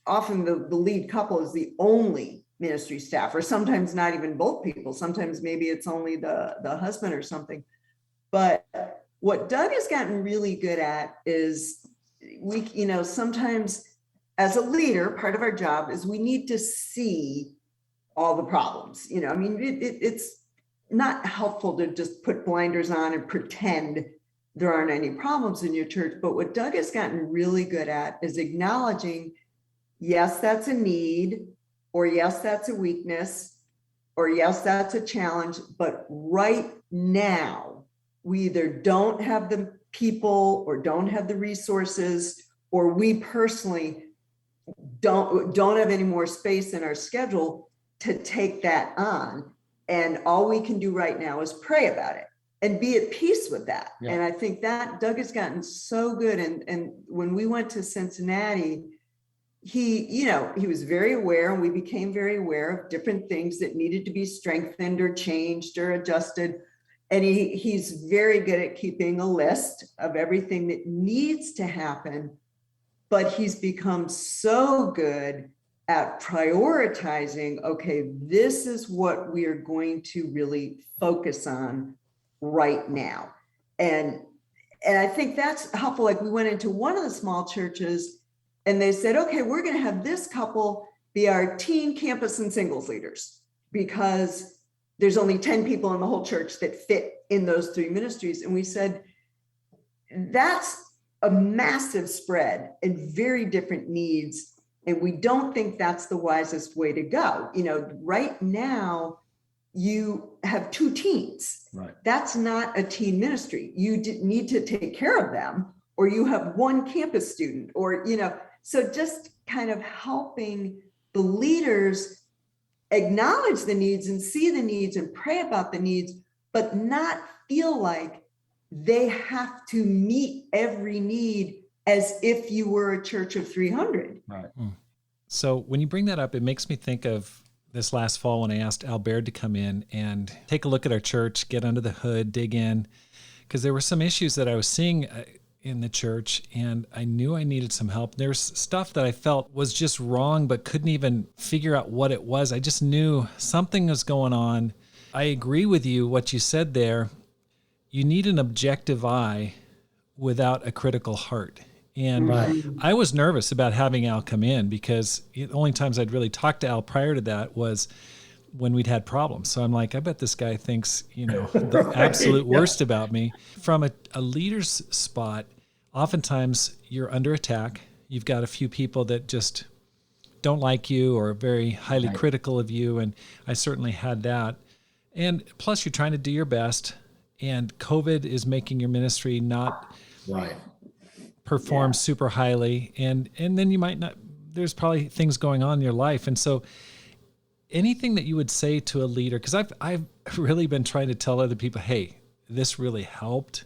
often the lead couple is the only ministry staff, or sometimes not even both people. Sometimes maybe it's only the husband or something. But what Doug has gotten really good at is sometimes as a leader, part of our job is we need to see all the problems. It's not helpful to just put blinders on and pretend there aren't any problems in your church. But what Doug has gotten really good at is acknowledging, yes, that's a need, or yes, that's a weakness, or yes, that's a challenge. But right now, we either don't have the people or don't have the resources, or we personally don't have any more space in our schedule to take that on. And all we can do right now is pray about it and be at peace with that. Yeah. And I think that Doug has gotten so good. And when we went to Cincinnati, he was very aware, and we became very aware of different things that needed to be strengthened or changed or adjusted. And he's very good at keeping a list of everything that needs to happen, but he's become so good at prioritizing, okay, this is what we are going to really focus on right now. And I think that's helpful. Like, we went into one of the small churches and they said, okay, we're going to have this couple be our teen, campus, and singles leaders, because there's only 10 people in the whole church that fit in those three ministries. And we said, that's a massive spread and very different needs. And we don't think that's the wisest way to go. Right now, you have two teens. Right. That's not a teen ministry. You need to take care of them, or you have one campus student, or, so just kind of helping the leaders acknowledge the needs and see the needs and pray about the needs, but not feel like they have to meet every need as if you were a church of 300. Right. So when you bring that up, it makes me think of this last fall when I asked Al Baird to come in and take a look at our church, get under the hood, dig in, because there were some issues that I was seeing in the church, and I knew I needed some help. There's stuff that I felt was just wrong, but couldn't even figure out what it was. I just knew something was going on. I agree with you, what you said there. You need an objective eye without a critical heart. And right. I was nervous about having Al come in, because the only times I'd really talked to Al prior to that was when we'd had problems. So I'm like, I bet this guy thinks, the right. absolute worst about me. From a leader's spot, oftentimes you're under attack. You've got a few people that just don't like you or are very highly right. critical of you. And I certainly had that. And plus you're trying to do your best, and COVID is making your ministry not right. perform super highly. And then you might not, there's probably things going on in your life. And so anything that you would say to a leader, because I've really been trying to tell other people, hey, this really helped.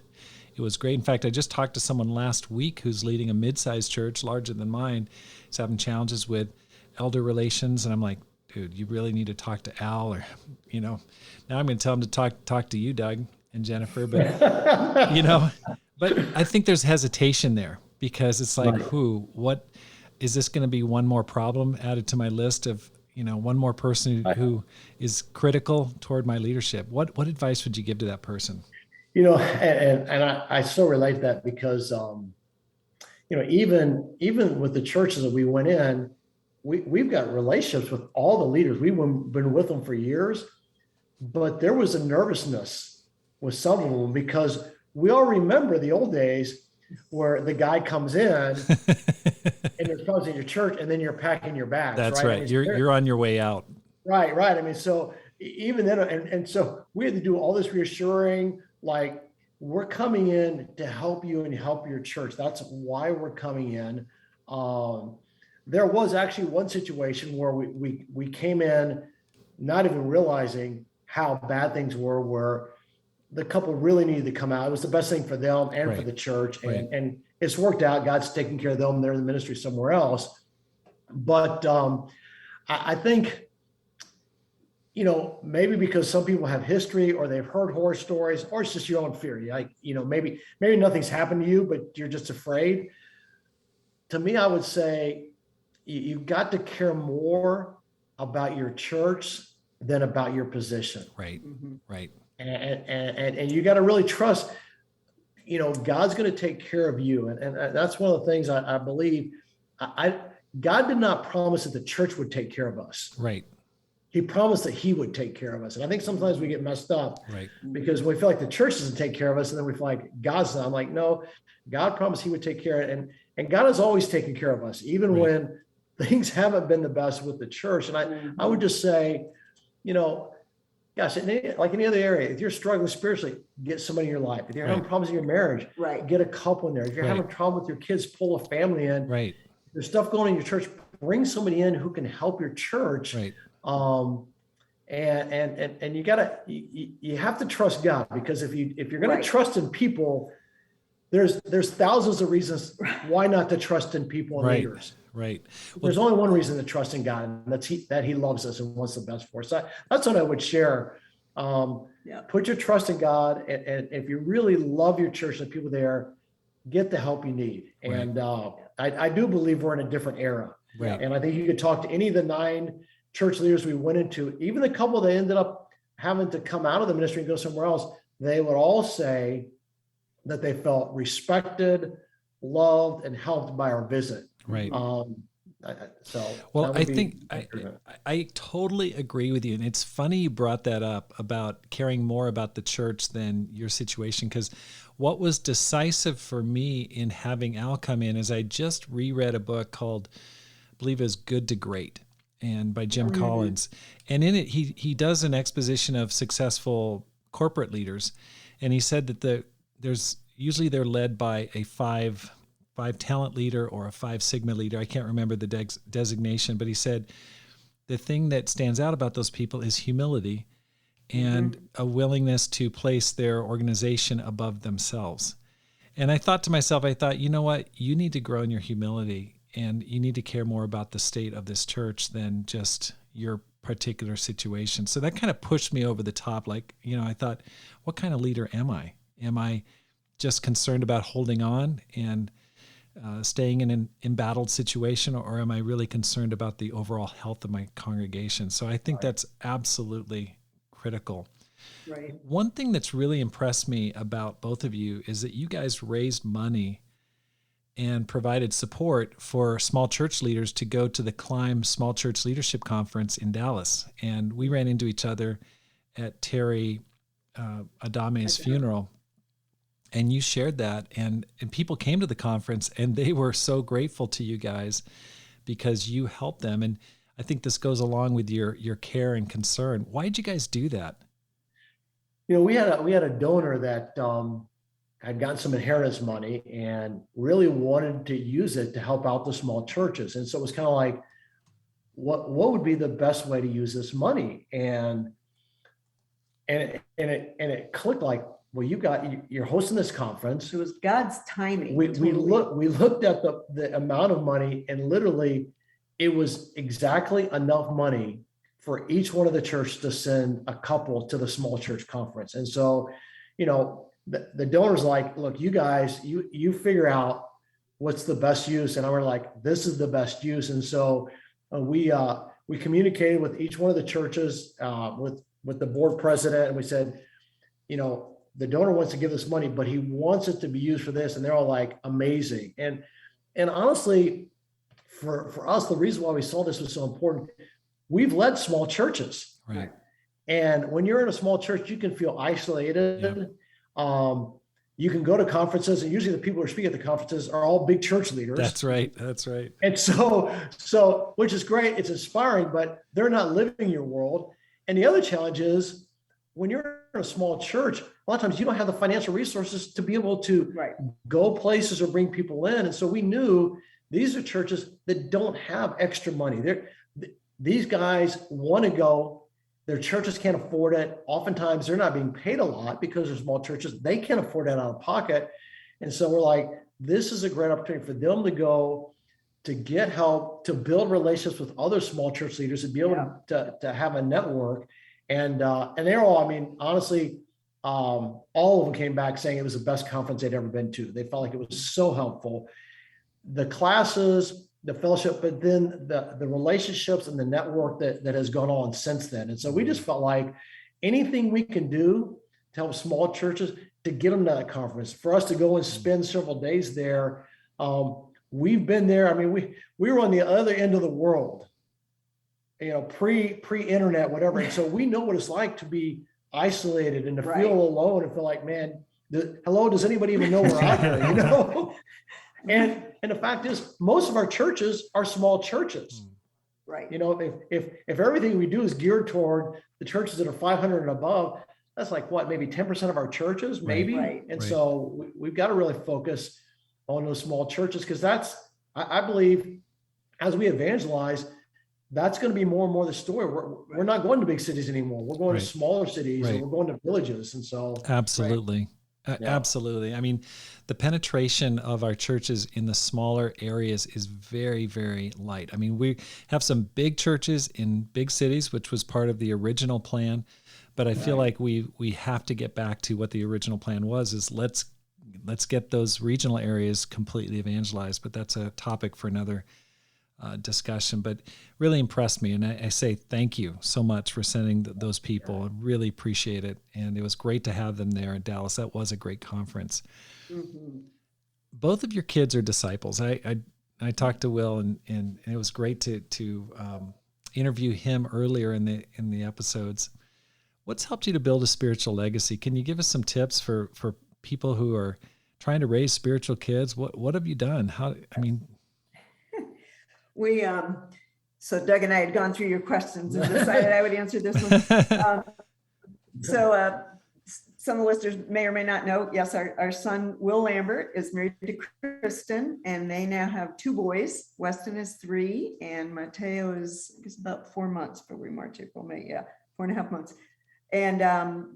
It was great. In fact, I just talked to someone last week who's leading a mid-sized church larger than mine. He's having challenges with elder relations. And I'm like, dude, you really need to talk to Al, or, now I'm going to tell him to talk to you, Doug and Jennifer. But, but I think there's hesitation there, because it's like, right. What is this going to be? One more problem added to my list of, one more person who is critical toward my leadership. What advice would you give to that person? And I so relate to that, because, even with the churches that we went in, we've got relationships with all the leaders. We've been with them for years, but there was a nervousness with some of them, because we all remember the old days where the guy comes in and there's problems in your church, and then you're packing your bags. That's right. You're on your way out. Right. I mean, so even then, and so we had to do all this reassuring, like, we're coming in to help you and help your church. That's why we're coming in. There was actually one situation where we came in not even realizing how bad things were, where the couple really needed to come out. It was the best thing for them and right. for the church. And, right. and it's worked out. God's taking care of them. They're in the ministry somewhere else. But I think, maybe because some people have history, or they've heard horror stories, or it's just your own fear. Maybe nothing's happened to you, but you're just afraid. To me, I would say you've got to care more about your church than about your position. Right. Mhm. Right. And you got to really trust, God's going to take care of you. And that's one of the things I believe. God did not promise that the church would take care of us. Right. He promised that he would take care of us. And I think sometimes we get messed up Right. because we feel like the church doesn't take care of us. And then we feel like God's not. I'm like, no, God promised he would take care of it. And God has always taken care of us, even Right. when things haven't been the best with the church. And I would just say, gosh, like any other area, if you're struggling spiritually, get somebody in your life. If you're having problems in your marriage, Right. get a couple in there. If you're having trouble with your kids, pull a family in. Right. There's stuff going on in your church, bring somebody in who can help your church. Right. And you have to trust God, because if you're going Right. to trust in people, there's thousands of reasons why not to trust in people and Right. leaders. Right. There's only one reason to trust in God, and that's that he loves us and wants the best for us. That's what I would share. Put your trust in God, and if you really love your church and the people there, get the help you need. Right. And I do believe we're in a different era. Right. And I think you could talk to any of the 9 church leaders we went into, even the couple that ended up having to come out of the ministry and go somewhere else, they would all say that they felt respected, loved, and helped by our visit. Right. So, well, I think I totally agree with you. And it's funny you brought that up about caring more about the church than your situation, because what was decisive for me in having Al come in is I just reread a book called, I believe it was Good to Great, and by Jim Collins. And in it, he does an exposition of successful corporate leaders. And he said that they're led by a five talent leader or a 5 sigma leader. I can't remember the designation, but he said the thing that stands out about those people is humility and a willingness to place their organization above themselves. And I thought to myself, you know what? You need to grow in your humility, and you need to care more about the state of this church than just your particular situation. So that kind of pushed me over the top. Like, I thought, what kind of leader am I? Am I just concerned about holding on and staying in an embattled situation, or am I really concerned about the overall health of my congregation? So I think that's absolutely critical. Right. One thing that's really impressed me about both of you is that you guys raised money and provided support for small church leaders to go to the Climb Small Church Leadership Conference in Dallas. And we ran into each other at Terry Adame's funeral. And you shared that, and people came to the conference, and they were so grateful to you guys because you helped them. And I think this goes along with your care and concern. Why did you guys do that? We had a donor that had gotten some inheritance money and really wanted to use it to help out the small churches. And so it was kind of like, what would be the best way to use this money? And it clicked like, well, you're hosting this conference. It was God's timing. We looked at the amount of money, and literally it was exactly enough money for each one of the churches to send a couple to the small church conference. And so, the donor's like, look, you guys, you figure out what's the best use. And I were like, this is the best use. And so we communicated with each one of the churches, with the board president, and we said, the donor wants to give this money, but he wants it to be used for this. And they're all like, amazing. And honestly, for us, the reason why we saw this was so important, we've led small churches. Right. And when you're in a small church, you can feel isolated. Yep. You can go to conferences, and usually the people who are speaking at the conferences are all big church leaders. That's right. And so, which is great. It's inspiring, but they're not living your world. And the other challenge is, when you're in a small church, a lot of times you don't have the financial resources to be able to go places or bring people in. And so we knew these are churches that don't have extra money. These guys want to go. Their churches can't afford it. Oftentimes they're not being paid a lot because they're small churches. They can't afford that out of pocket. And so we're like, this is a great opportunity for them to go to get help, to build relationships with other small church leaders, to be able to have a network. And they're all, honestly, all of them came back saying it was the best conference they'd ever been to. They felt like it was so helpful. The classes the fellowship, but then the relationships and the network that has gone on since then. And so we just felt like anything we can do to help small churches to get them to that conference, for us to go and spend several days there. We've been there. I mean, we were on the other end of the world, pre-internet, whatever. And so we know what it's like to be isolated and to feel alone and feel like, man, hello, does anybody even know we're out here? And the fact is, most of our churches are small churches. Right. If everything we do is geared toward the churches that are 500 and above, that's like what, maybe 10% of our churches, maybe. Right. And so we've got to really focus on those small churches, because I believe, as we evangelize, that's going to be more and more the story. We're not going to big cities anymore. We're going to smaller cities, and we're going to villages. And so absolutely. Absolutely. I mean, the penetration of our churches in the smaller areas is very, very light. I mean, we have some big churches in big cities, which was part of the original plan. But I feel like we have to get back to what the original plan was, is let's get those regional areas completely evangelized. But that's a topic for another discussion. But really impressed me. And I say thank you so much for sending those people. I really appreciate it. And it was great to have them there in Dallas. That was a great conference. Mm-hmm. Both of your kids are disciples. I talked to Will, and it was great to interview him earlier in the episodes. What's helped you to build a spiritual legacy? Can you give us some tips for people who are trying to raise spiritual kids? What have you done? So Doug and I had gone through your questions and decided I would answer this one. So some of the listeners may or may not know, yes, our son, Will Lambert, is married to Kristen, and they now have 2 boys. Weston is 3, and Mateo is, I guess, about 4 months, February, March, April, May, 4.5 months. And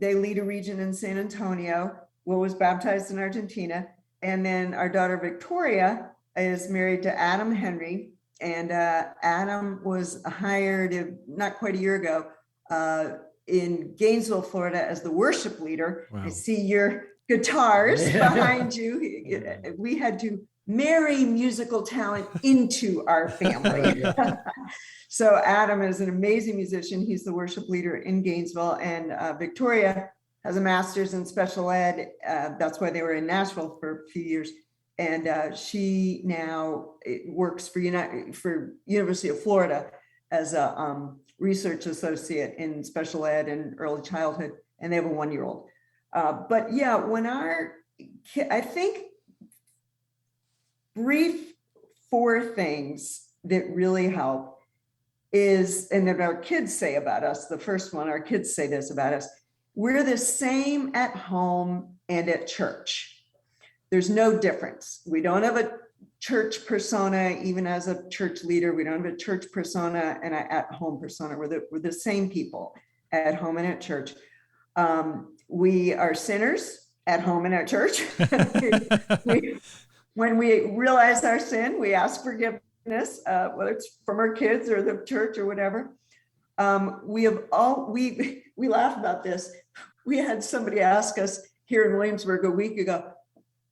they lead a region in San Antonio. Will was baptized in Argentina. And then our daughter, Victoria, is married to Adam Henry. And Adam was hired not quite a year ago in Gainesville, Florida, as the worship leader. Wow. I see your guitars behind you. We had to marry musical talent into our family. So Adam is an amazing musician. He's the worship leader in Gainesville. And Victoria has a master's in special ed. That's why they were in Nashville for a few years. And she now works for University of Florida as a research associate in special ed and early childhood, and they have a 1-year-old. But yeah, when I think brief 4 things that really help is, and that our kids say about us, the first one, our kids say this about us: we're the same at home and at church. There's no difference. We don't have a church persona, even as a church leader. We don't have a church persona and an at-home persona. We're the same people at home and at church. We are sinners at home and at church. When we realize our sin, we ask forgiveness, whether it's from our kids or the church or whatever. We laugh about this. We had somebody ask us here in Williamsburg a week ago,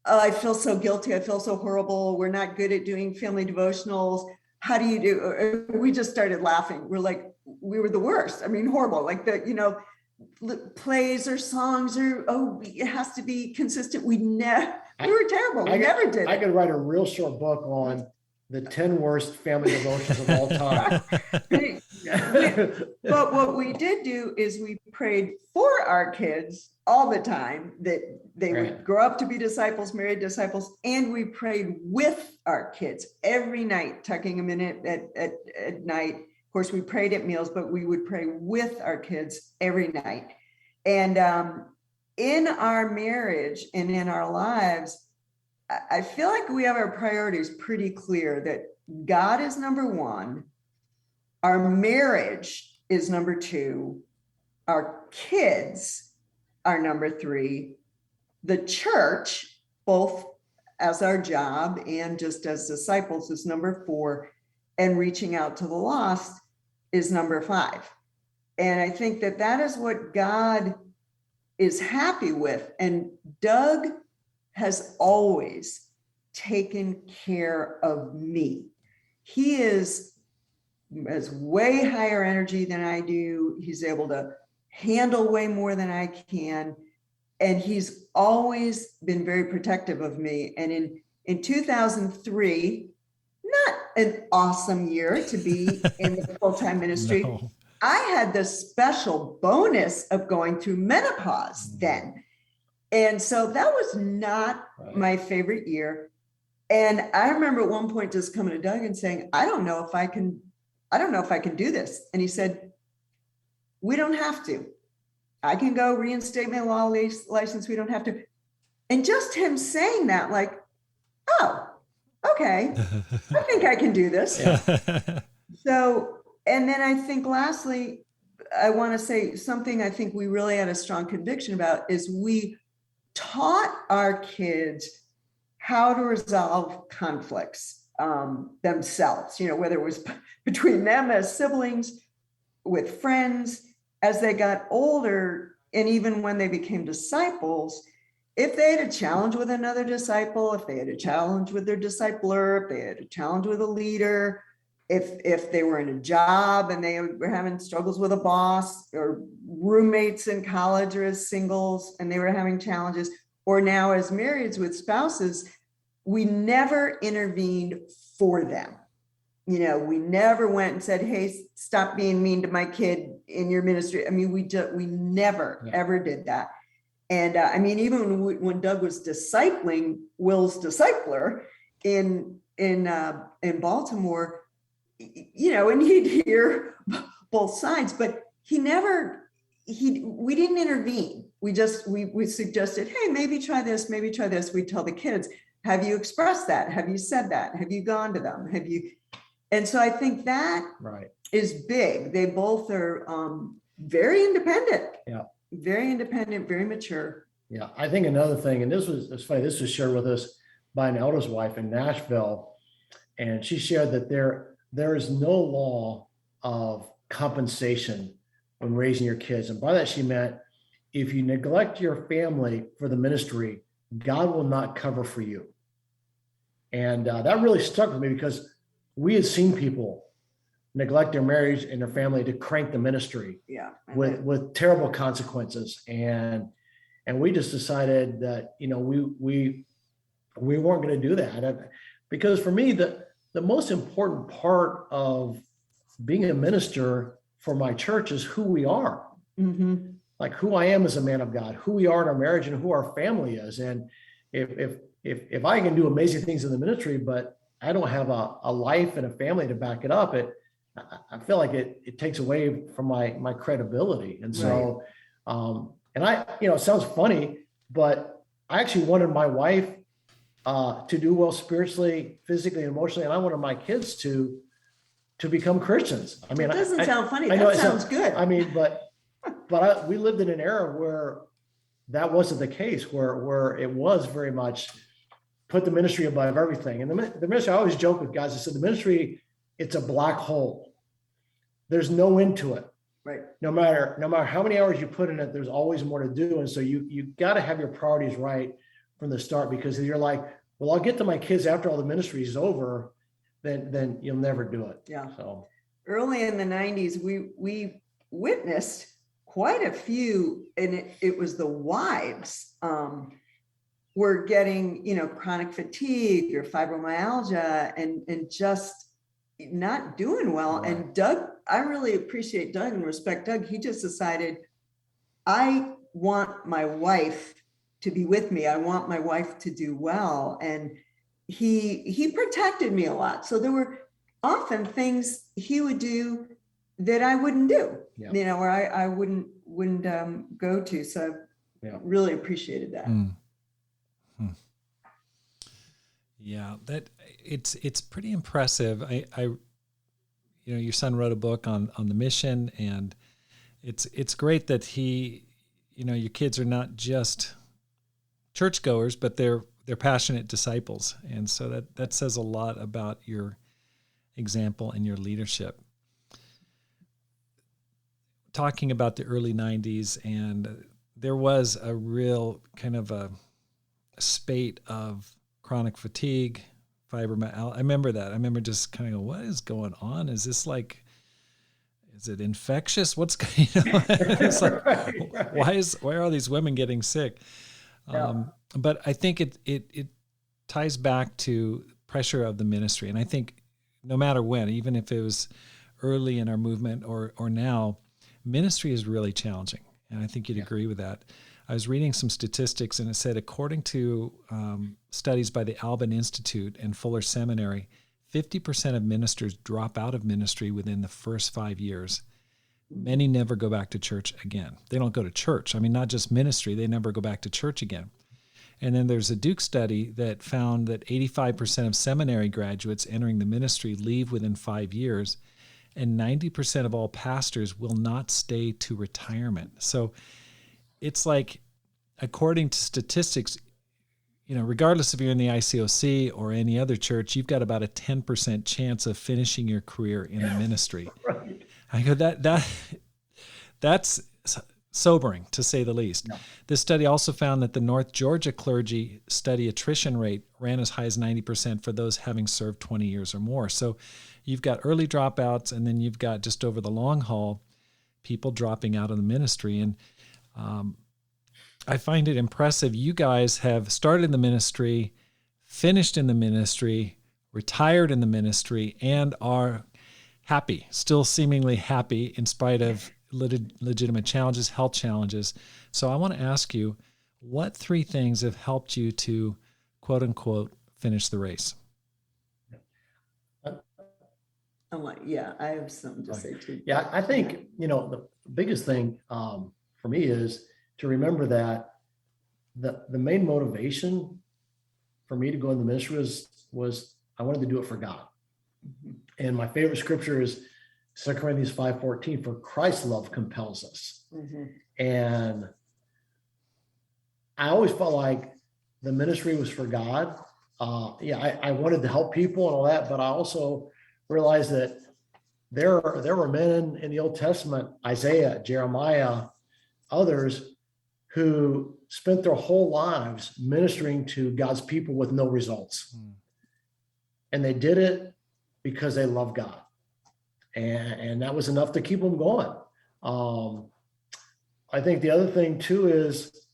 "Oh, I feel so guilty. I feel so horrible. We're not good at doing family devotionals. How do you do?" We just started laughing. We're like, we were the worst. I mean, horrible. Like plays or songs or, it has to be consistent. We were terrible. We never did it. I could write a real short book on the 10 worst family devotions of all time. But what we did do is we prayed for our kids all the time, that they would grow up to be disciples, married disciples, and we prayed with our kids every night, tucking them in at night. Of course, we prayed at meals, but we would pray with our kids every night. And in our marriage and in our lives, I feel like we have our priorities pretty clear, that God is number 1, our marriage is number 2, our kids are number 3, the church, both as our job and just as disciples, is number 4, and reaching out to the lost is number 5. And I think that is what God is happy with. And Doug has always taken care of me. he has way higher energy than I do. He's able to handle way more than I can. And he's always been very protective of me. And in 2003, not an awesome year to be in the full-time ministry. No. I had the special bonus of going through menopause then. And so that was not my favorite year. And I remember at one point just coming to Doug and saying, I don't know if I can do this. And he said, we don't have to. I can go reinstate my law license. We don't have to. And just him saying that, like, oh, okay, I think I can do this. So, and then I think lastly, I want to say something I think we really had a strong conviction about is we taught our kids how to resolve conflicts themselves, whether it was between them as siblings, with friends, as they got older, and even when they became disciples. If they had a challenge with another disciple, if they had a challenge with their discipler, if they had a challenge with a leader, if they were in a job and they were having struggles with a boss, or roommates in college or as singles and they were having challenges, or now as marrieds with spouses, we never intervened for them. We never went and said, hey, stop being mean to my kid in your ministry. I mean, we never, ever did that. And I mean, even when Doug was discipling Will's discipler in Baltimore, and he'd hear both sides, but we didn't intervene. We suggested, hey, maybe try this, maybe try this. We tell the kids, have you expressed that? Have you said that? Have you gone to them? And so I think that is big. They both are very independent. Yeah. Very independent, very mature. Yeah. I think another thing, and it's funny, this was shared with us by an elder's wife in Nashville. And she shared that there is no law of compensation when raising your kids. And by that, she meant if you neglect your family for the ministry, God will not cover for you. And that really stuck with me because we had seen people neglect their marriage and their family to crank the ministry with terrible consequences. And we just decided that, we weren't going to do that. Because for me, the most important part of being a minister for my church is who we are. Mm-hmm. Like who I am as a man of God, who we are in our marriage, and who our family is. And if I can do amazing things in the ministry, but I don't have a life and a family to back it up, I feel like it takes away from my credibility. And so, and it sounds funny, but I actually wanted my wife to do well spiritually, physically, and emotionally. And I wanted my kids to become Christians. I mean, it doesn't sound funny. That sounds good. I mean, but we lived in an era where that wasn't the case, where it was very much put the ministry above everything. And the ministry, I always joke with guys, I said, the ministry, it's a black hole. There's no end to it. Right. No matter how many hours you put in it, there's always more to do. And so you got to have your priorities right from the start, because if you're like, well, I'll get to my kids after all the ministry is over, then you'll never do it. Yeah. So early in the 90s, we witnessed quite a few, and it was the wives were getting, chronic fatigue or fibromyalgia and just not doing well. Right. And Doug, I really appreciate Doug and respect Doug. He just decided, I want my wife to be with me. I want my wife to do well. And he protected me a lot. So there were often things he would do that I wouldn't do, or I wouldn't go to. So I really appreciated that. Mm. Yeah, that it's pretty impressive. I your son wrote a book on the mission, and it's great that he, your kids are not just churchgoers, but they're passionate disciples. And so that says a lot about your example and your leadership. Talking about the early 90s, and there was a real kind of a spate of chronic fatigue, fibromyalgia. I remember that. I remember just kind of going, what is going on? Is this like, is it infectious? What's going on? It's like, Right. why are all these women getting sick? Yeah. But I think it ties back to pressure of the ministry. And I think no matter when, even if it was early in our movement or now, ministry is really challenging. And I think you'd agree with that. I was reading some statistics, and it said, according to studies by the Alban Institute and Fuller Seminary, 50% of ministers drop out of ministry within the first 5 years. Many never go back to church again. They don't go to church. I mean, not just ministry, they never go back to church again. And then there's a Duke study that found that 85% of seminary graduates entering the ministry leave within 5 years, and 90% of all pastors will not stay to retirement. So it's like, according to statistics, regardless if you're in the ICOC or any other church, you've got about a 10% chance of finishing your career in the ministry. Right. I go, that's sobering, to say the least. Yeah. This study also found that the North Georgia clergy study attrition rate ran as high as 90% for those having served 20 years or more. So you've got early dropouts, and then you've got, just over the long haul, people dropping out of the ministry. And I find it impressive. You guys have started in the ministry, finished in the ministry, retired in the ministry, and are happy, still seemingly happy in spite of legitimate challenges, health challenges. So I want to ask you, what 3 things have helped you to, quote unquote, finish the race? I have something to say too. Yeah, I think, the biggest thing for me is to remember that the main motivation for me to go in the ministry was I wanted to do it for God. Mhm. And my favorite scripture is 2 Corinthians 5:14, for Christ's love compels us. Mhm. And I always felt like the ministry was for God. I wanted to help people and all that, but I also realized that there were men in the Old Testament, Isaiah, Jeremiah, others, who spent their whole lives ministering to God's people with no results. And they did it because they love God. And that was enough to keep them going. I think the other thing too is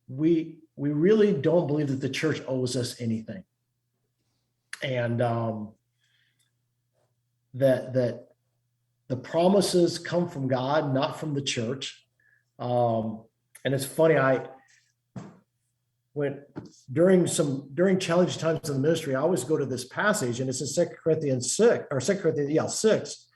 we really don't believe that the church owes us anything. And that the promises come from God, not from the church. And it's funny, during challenging times in the ministry, I always go to this passage, and it's in 2 Corinthians 6,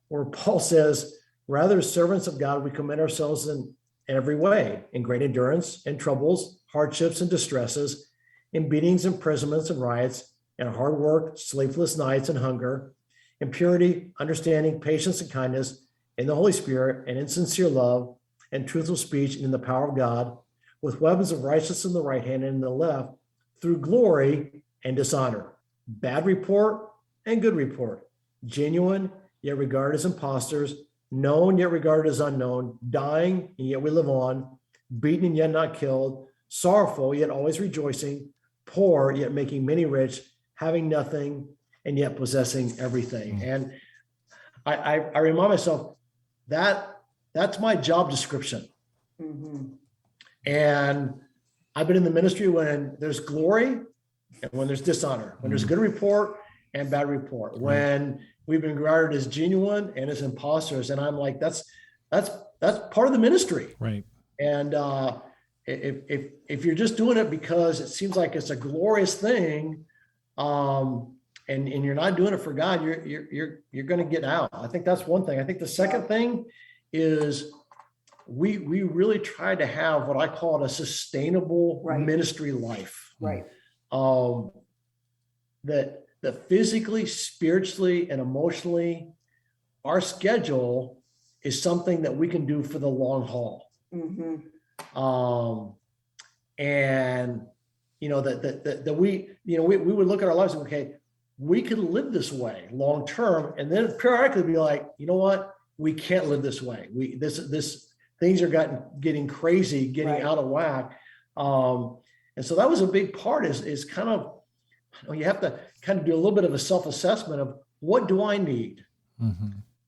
where Paul says, rather as servants of God, we commend ourselves in every way, in great endurance, in troubles, hardships and distresses, in beatings, imprisonments and riots, in hard work, sleepless nights and hunger, in purity, understanding, patience and kindness, in the Holy Spirit, and in sincere love, and truthful speech, and in the power of God, with weapons of righteousness in the right hand and in the left, through glory and dishonor, bad report and good report, genuine, yet regarded as impostors, known, yet regarded as unknown, dying, and yet we live on, beaten and yet not killed, sorrowful, yet always rejoicing, poor, yet making many rich, having nothing, and yet possessing everything. And I remind myself that's my job description. Mhm. And I've been in the ministry when there's glory and when there's dishonor, when there's good report and bad report, when we've been regarded as genuine and as imposters. And I'm like, that's part of the ministry. Right. And if you're just doing it because it seems like it's a glorious thing, and you're not doing it for God, you're going to get out. I think that's one thing. I think the second thing is we really try to have what I call a sustainable ministry life. Right. That physically, spiritually, and emotionally, our schedule is something that we can do for the long haul. Mhm. And that we would look at our lives and okay, we could live this way long term, and then periodically be like, you know what, we can't live this way. This things are getting crazy, getting out of whack. And so that was a big part is kind of you have to kind of do a little bit of a self-assessment of what do I need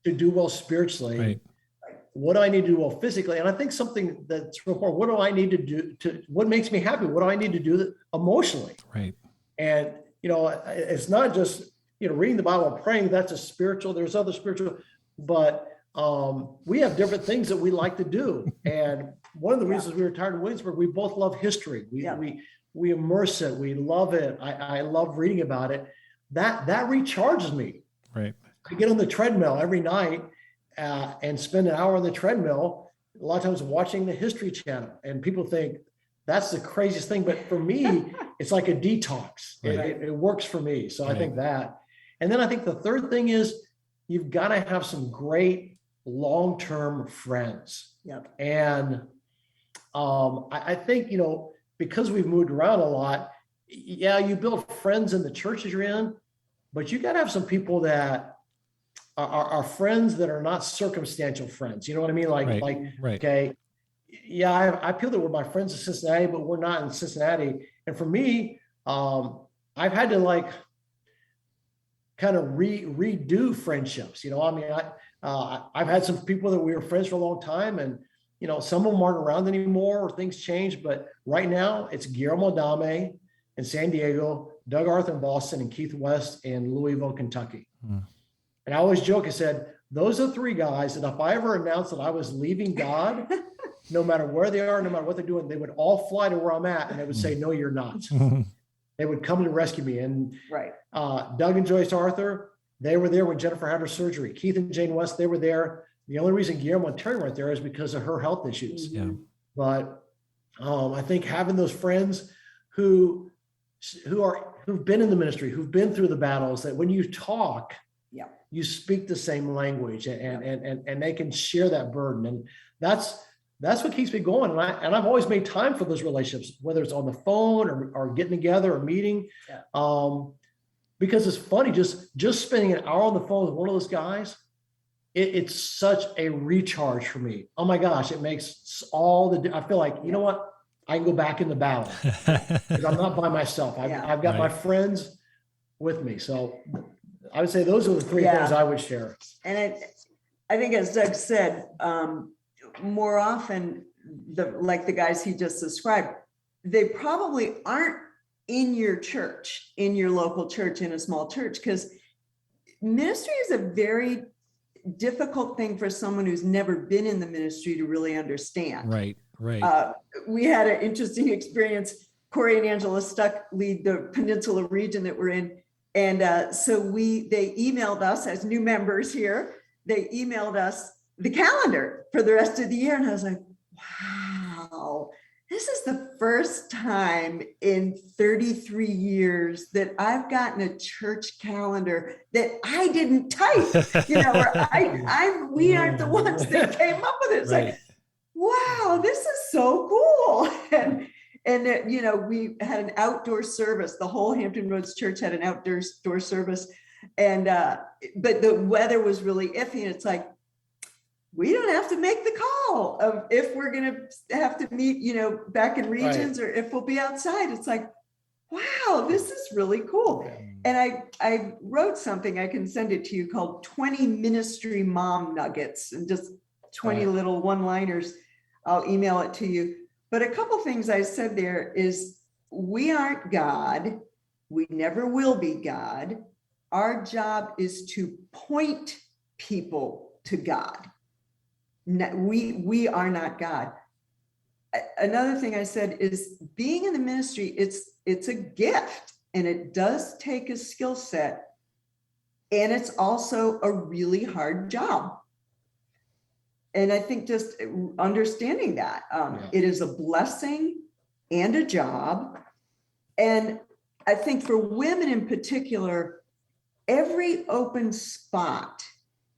to do well spiritually? Right. What do I need to do well physically? And I think something that's real important, what do I need to do what makes me happy? What do I need to do emotionally? Right. And, it's not just, reading the Bible and praying, that's a spiritual, there's other spiritual, but we have different things that we like to do. And one of the reasons we retired in Williamsburg, we both love history. We immerse it. We love it. I love reading about it. That recharges me. Right. I get on the treadmill every night and spend an hour on the treadmill, a lot of times watching the History Channel. And people think that's the craziest thing. But for me, it's like a detox. Right. It works for me. So I think that. And then I think the third thing is you've got to have some great long-term friends. Yep. And I think, because we've moved around a lot, you build friends in the churches you're in, but you got to have some people that are friends that are not circumstantial friends. You know what I mean? Right. Okay, I feel that we're my friends in Cincinnati, but we're not in Cincinnati. And for me, I've had to kind of redo friendships. I've had some people that we were friends for a long time, and some of them aren't around anymore, or things change. But right now, it's Guillermo Adame in San Diego, Doug Arthur in Boston, and Keith West in Louisville, Kentucky. And I always joke, I said, those are three guys that if I ever announced that I was leaving God, no matter where they are, no matter what they're doing, they would all fly to where I'm at, and they would say, no, you're not. They would come to rescue me. And Doug and Joyce Arthur, they were there when Jennifer had her surgery. Keith and Jane West, they were there. The only reason Guillermo and Terry weren't there is because of her health issues. Yeah. But I think having those friends who've been in the ministry, who've been through the battles, that when you talk, you speak the same language, and they can share that burden. And that's what keeps me going. And I've always made time for those relationships, whether it's on the phone or getting together or meeting. Because it's funny, just spending an hour on the phone with one of those guys, it's such a recharge for me. Oh my gosh, it makes I feel like, you know what? I can go back in the battle because I'm not by myself. I've got my friends with me. So I would say those are the three things I would share. And I think, as Doug said, more often, like the guys he just described, they probably aren't in your church, in your local church, in a small church, because ministry is a very difficult thing for someone who's never been in the ministry to really understand. Right. We had an interesting experience. Corey and Angela Stuck lead the Peninsula region that we're in. And so they emailed us as new members here. They emailed us the calendar for the rest of the year. And I was like, wow, this is the first time in 33 years that I've gotten a church calendar that I didn't type, or we aren't the ones that came up with it. It's like, wow, this is so cool. And we had an outdoor service. The whole Hampton Roads Church had an outdoor service. And, but the weather was really iffy. And it's like, we don't have to make the call of if we're going to have to meet, back in regions or if we'll be outside. It's like, wow, this is really cool. And I wrote something, I can send it to you, called 20 ministry mom nuggets, and just 20 little one-liners. I'll email it to you. But a couple things I said there is, we aren't God. We never will be God. Our job is to point people to God. We are not God. Another thing I said is, being in the ministry, it's a gift, and it does take a skill set, and it's also a really hard job. And I think just understanding that it is a blessing and a job. And I think for women in particular, every open spot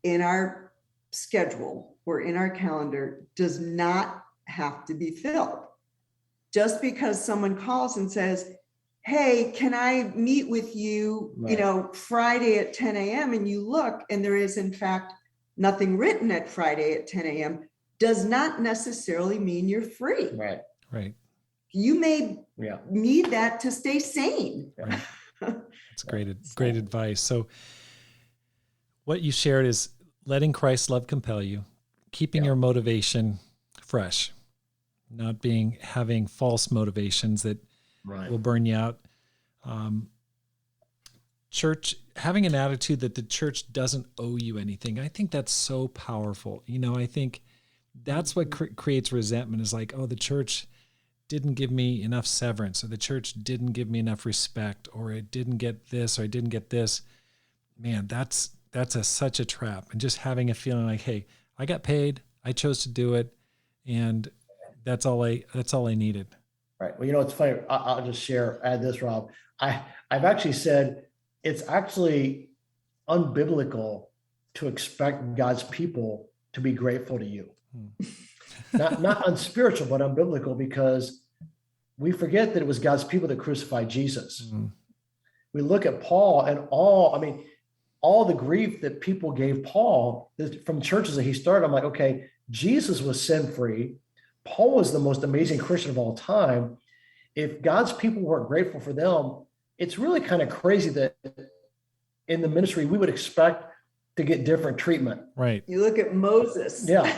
in our schedule or in our calendar does not have to be filled. Just because someone calls and says, hey, can I meet with you, Friday at 10 a.m. and you look, and there is in fact nothing written at Friday at 10 a.m. does not necessarily mean you're free. Right. You may need that to stay sane. Right. That's great advice. So what you shared is letting Christ's love compel you, keeping your motivation fresh, not having false motivations that will burn you out. Church, having an attitude that the church doesn't owe you anything. I think that's so powerful. I think that's what creates resentment, is like, oh, the church didn't give me enough severance, or the church didn't give me enough respect, or it didn't get this, or I didn't get this. Man, that's such a trap. And just having a feeling like, hey, I got paid, I chose to do it, and that's all I needed. Right. Well, it's funny. I'll just add this, Rob. I've actually said it's actually unbiblical to expect God's people to be grateful to you. Not unspiritual, but unbiblical, because we forget that it was God's people that crucified Jesus. We look at Paul and all the grief that people gave Paul from churches that he started. I'm like, okay, Jesus was sin-free. Paul was the most amazing Christian of all time. If God's people weren't grateful for them, it's really kind of crazy that in the ministry we would expect to get different treatment. Right. You look at Moses. Yeah.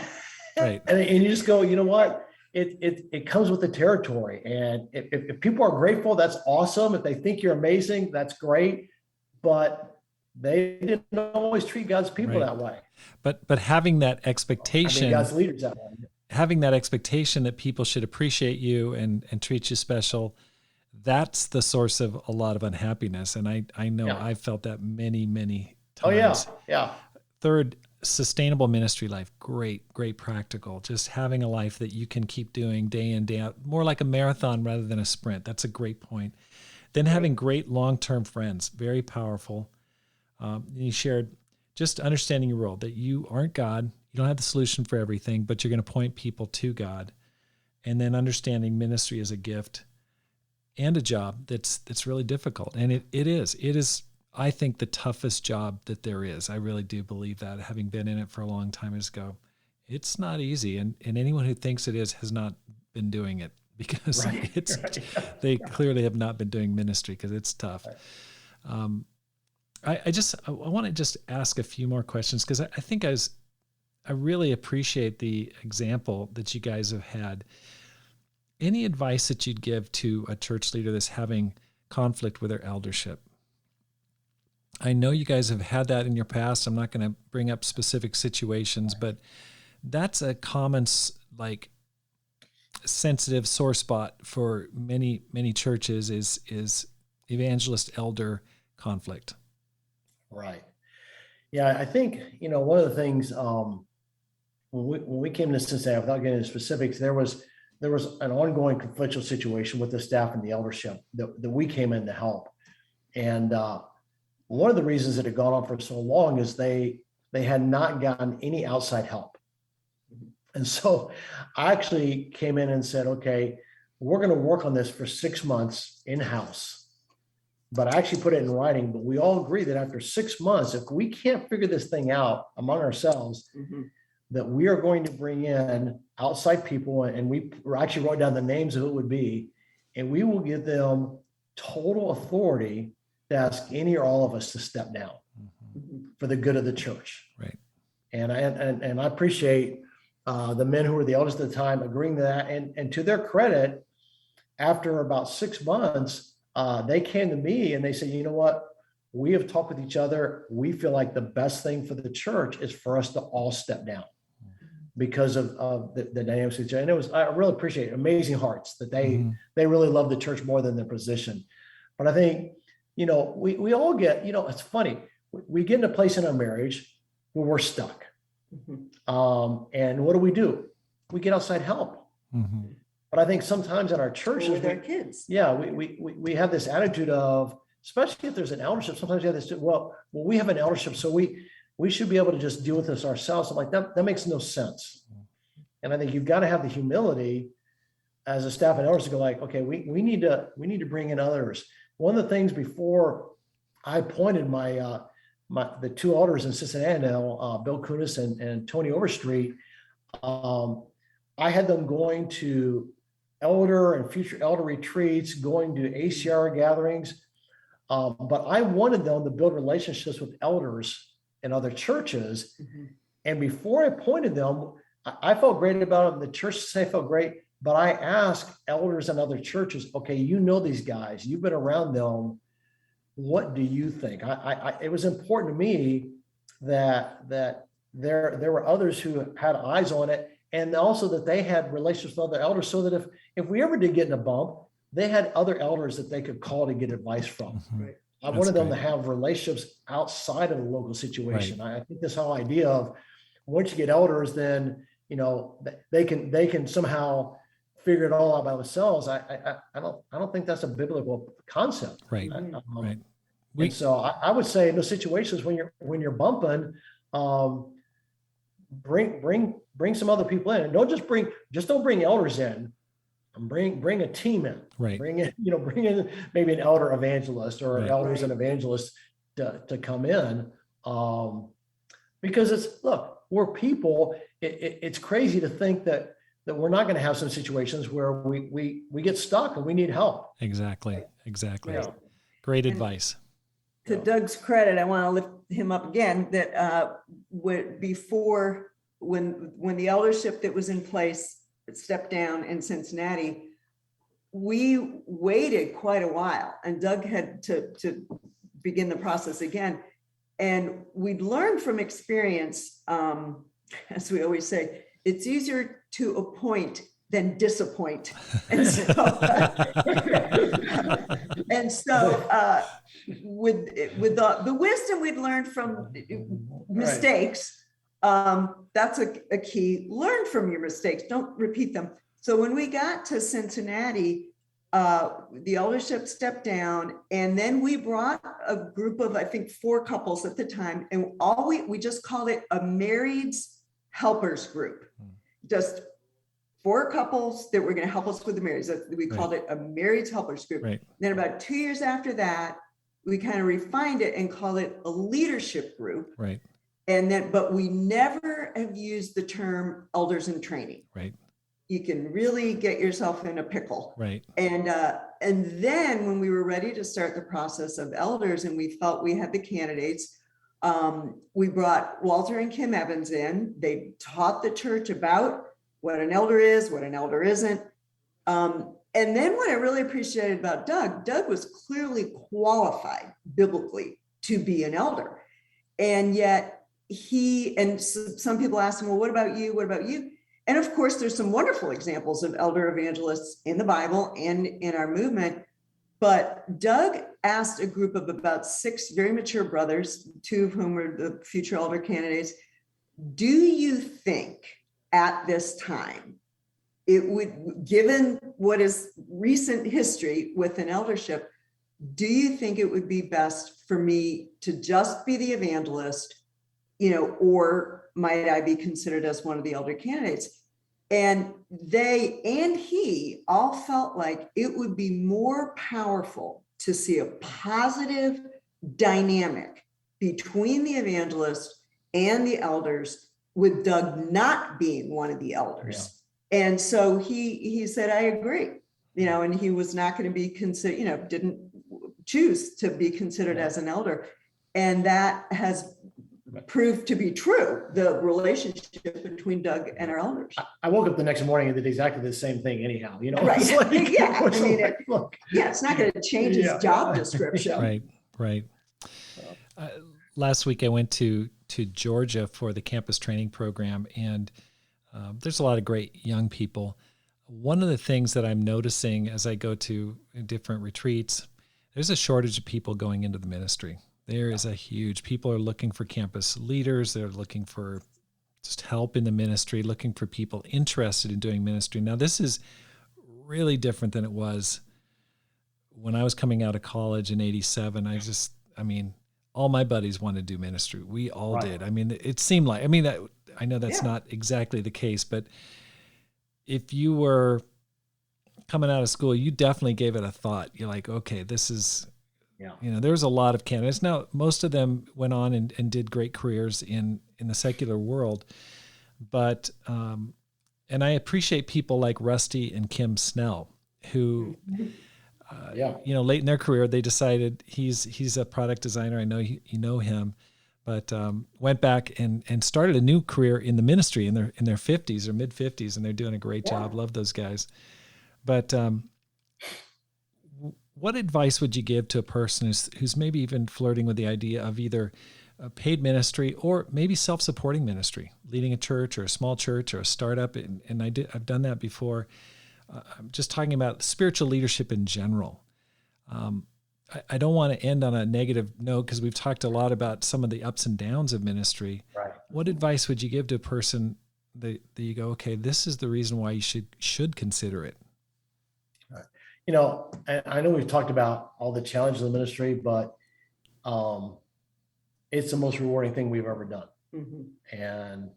Right. And you just go, you know what? It comes with the territory. And if people are grateful, that's awesome. If they think you're amazing, that's great. But they didn't always treat God's people that way. But having that expectation, God's leaders that way. Having that expectation that people should appreciate you and treat you special, that's the source of a lot of unhappiness. And I know I've felt that many, many times. Oh, yeah. Third, sustainable ministry life. Great practical. Just having a life that you can keep doing day in, day out, more like a marathon rather than a sprint. That's a great point. Then having great long-term friends, very powerful. You shared just understanding your role, that you aren't God. You don't have the solution for everything, but you're going to point people to God. And then understanding ministry as a gift and a job that's really difficult. And it is, I think, the toughest job that there is. I really do believe that, having been in it for a long time, it's not easy. And anyone who thinks it is has not been doing it, because they clearly have not been doing ministry, because it's tough. I want to just ask a few more questions, because I think I really appreciate the example that you guys have had. Any advice that you'd give to a church leader that's having conflict with their eldership? I know you guys have had that in your past. I'm not going to bring up specific situations, but that's a common, sensitive sore spot for many, many churches is evangelist elder conflict. Right. Yeah, I think, one of the things, when we came to Cincinnati, without getting into specifics, there was an ongoing conflictual situation with the staff and the eldership that we came in to help. And one of the reasons that it had gone on for so long is they had not gotten any outside help. And so I actually came in and said, okay, we're going to work on this for 6 months in-house. But I actually put it in writing, but we all agree that after 6 months, if we can't figure this thing out among ourselves, that we are going to bring in outside people, and we actually wrote down the names of who it would be, and we will give them total authority to ask any or all of us to step down for the good of the church. Right. And I appreciate the men who were the elders at the time agreeing to that. And to their credit, after about 6 months, they came to me and they said, you know what? We have talked with each other. We feel like the best thing for the church is for us to all step down because of the dynamics of each other. And I really appreciate it. Amazing hearts that they really love the church more than their position. But I think, we all get, it's funny. We get in a place in our marriage where we're stuck. And what do? We get outside help. But I think sometimes in our churches, with our kids, we have this attitude of, especially if there's an eldership, sometimes we have this, well, we have an eldership, so we should be able to just deal with this ourselves. I'm like, that makes no sense. And I think you've got to have the humility as a staff and elders to go like, okay, we need to bring in others. One of the things before I appointed the two elders in Cincinnati now, Bill Kunis and Tony Overstreet, I had them going to elder and future elder retreats, going to ACR gatherings. But I wanted them to build relationships with elders in other churches. Mm-hmm. And before I appointed them, I felt great about it. The church felt great. But I asked elders in other churches, okay, you know these guys, you've been around them. What do you think? It was important to me that there were others who had eyes on it, and also that they had relationships with other elders, so that if we ever did get in a bump, they had other elders that they could call to get advice from. Mm-hmm. Right. I wanted them to have relationships outside of the local situation. Right. I think this whole idea of once you get elders, then they can somehow figure it all out by themselves. I don't think that's a biblical concept. Right. Right. And so I would say in those situations when you're bumping, bring some other people in, and don't bring elders in. Bring a team in. Right. Bring in maybe an elder evangelist or elders and evangelists to come in, because we're people. It's crazy to think that we're not going to have some situations where we get stuck and we need help. Exactly. Yeah. Great advice. To Doug's credit, I want to lift him up again, that when the eldership that was in place stepped down in Cincinnati, we waited quite a while, and Doug had to begin the process again. And we'd learned from experience, as we always say, it's easier to appoint than disappoint. And so, with the wisdom we'd learned from mistakes, that's a key. Learn from your mistakes, don't repeat them. So when we got to Cincinnati, the eldership stepped down, and then we brought a group of, I think, 4 couples at the time, and we just called it a marrieds helpers group. Just 4 couples that were going to help us with the marriage. We called it a marriage helpers group. Right. Then about 2 years after that, we kind of refined it and called it a leadership group. Right. But we never have used the term elders in training. Right. You can really get yourself in a pickle. Right. And then when we were ready to start the process of elders, and we felt we had the candidates, we brought Walter and Kim Evans in. They taught the church about what an elder is, what an elder isn't. And then what I really appreciated about Doug was clearly qualified biblically to be an elder. And yet some people asked him, well, what about you? What about you? And of course, there's some wonderful examples of elder evangelists in the Bible and in our movement. But Doug asked a group of about 6 very mature brothers, 2 of whom were the future elder candidates, do you think at this time it would, given what is recent history with an eldership, do you think it would be best for me to just be the evangelist, or might I be considered as one of the elder candidates? And they and he all felt like it would be more powerful to see a positive dynamic between the evangelist and the elders, with Doug not being one of the elders. Yeah. And so he said, I agree, and he was not going to be considered, didn't choose to be considered as an elder. And that has proved to be true, the relationship between Doug and our elders. I woke up the next morning and did exactly the same thing anyhow, Right. It's not going to change his job description. Right. Last week I went to Georgia for the campus training program, and there's a lot of great young people. One of the things that I'm noticing as I go to different retreats, there's a shortage of people going into the ministry. There is people are looking for campus leaders. They're looking for just help in the ministry, looking for people interested in doing ministry. Now, this is really different than it was when I was coming out of college in 87. All my buddies wanted to do ministry. We all did. It seemed like, I know that's not exactly the case, but if you were coming out of school, you definitely gave it a thought. You're like, okay, this is, there's a lot of candidates. Now, most of them went on and did great careers in the secular world. But, and I appreciate people like Rusty and Kim Snell, who late in their career, they decided he's a product designer. I know you know him, but went back and started a new career in the ministry in their 50s or mid 50s, and they're doing a great job. Love those guys. But what advice would you give to a person who's maybe even flirting with the idea of either a paid ministry or maybe self-supporting ministry, leading a church or a small church or a startup? And I've done that before. I'm just talking about spiritual leadership in general. I don't want to end on a negative note because we've talked a lot about some of the ups and downs of ministry. Right. What advice would you give to a person that you go, okay, this is the reason why you should consider it? I know we've talked about all the challenges of the ministry, but it's the most rewarding thing we've ever done. Mm-hmm. And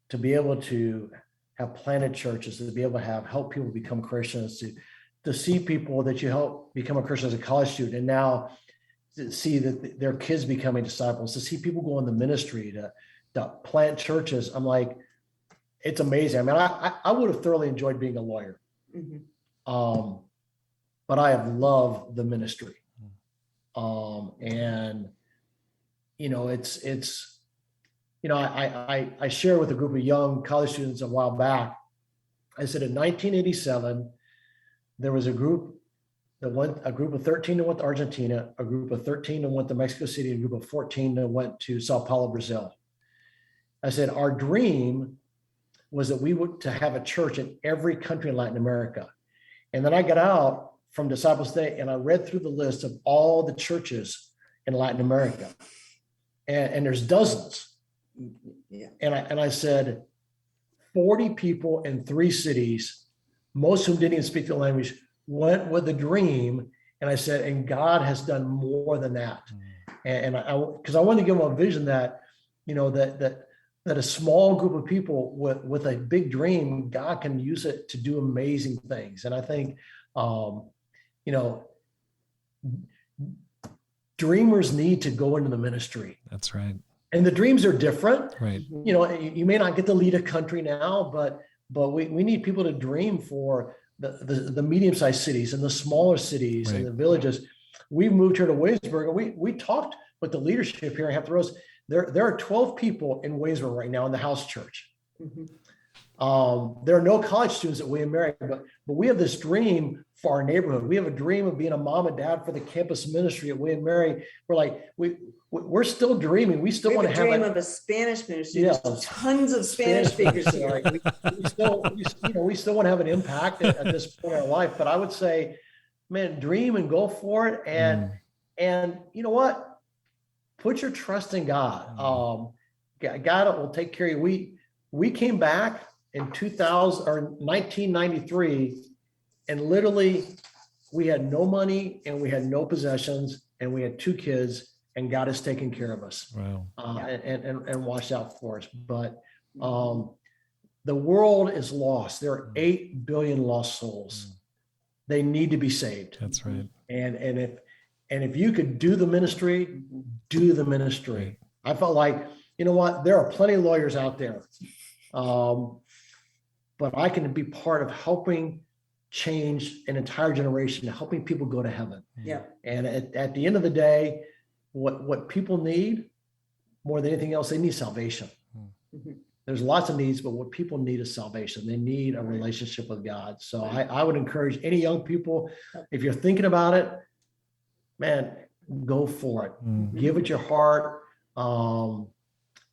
to be able to have planted churches, to be able to help people become Christians, to see people that you help become a Christian as a college student, and now to see that their kids becoming disciples, to see people go in the ministry, to plant churches. I'm like, it's amazing. I mean, I would have thoroughly enjoyed being a lawyer. Mm-hmm. But I have loved the ministry. And I shared with a group of young college students a while back. I said in 1987, there was a group of 13 that went to Argentina, a group of 13 that went to Mexico City, a group of 14 that went to Sao Paulo, Brazil. I said, our dream was that we would to have a church in every country in Latin America. And then I got out from Disciples Day and I read through the list of all the churches in Latin America. And there's dozens. Yeah. And I said, 40 people in 3 cities, most of whom didn't even speak the language, went with a dream. And I said, and God has done more than that. And because I wanted to give them a vision that, that a small group of people with a big dream, God can use it to do amazing things. And I think, dreamers need to go into the ministry. That's right. And the dreams are different. Right. You may not get to lead a country now, but we need people to dream for the medium-sized cities and the smaller cities and the villages. We moved here to Williamsburg, and we talked with the leadership here in Hampton Roads. There are 12 people in Williamsburg right now in the house church. Mm-hmm. There are no college students at William Mary, but we have this dream for our neighborhood. We have a dream of being a mom and dad for the campus ministry at William Mary. We're like, we're still dreaming. We still want to have a dream of a Spanish ministry. Yeah, there's tons of Spanish speakers here. we still want to have an impact at this point in our life. But I would say, man, dream and go for it. And you know what? Put your trust in God. God will take care of you. We came back in 1993, and literally we had no money and we had no possessions and we had 2 kids, and God has taken care of us. Wow. And watched out for us. But the world is lost. There are 8 billion lost souls. They need to be saved. That's right. And if you could do the ministry, do the ministry. I felt like, you know what, there are plenty of lawyers out there. But I can be part of helping change an entire generation, helping people go to heaven. Yeah. And at the end of the day, what people need more than anything else, they need salvation. Mm-hmm. There's lots of needs, but what people need is salvation. They need a relationship with God. So I would encourage any young people, if you're thinking about it, man, go for it. Mm-hmm. Give it your heart,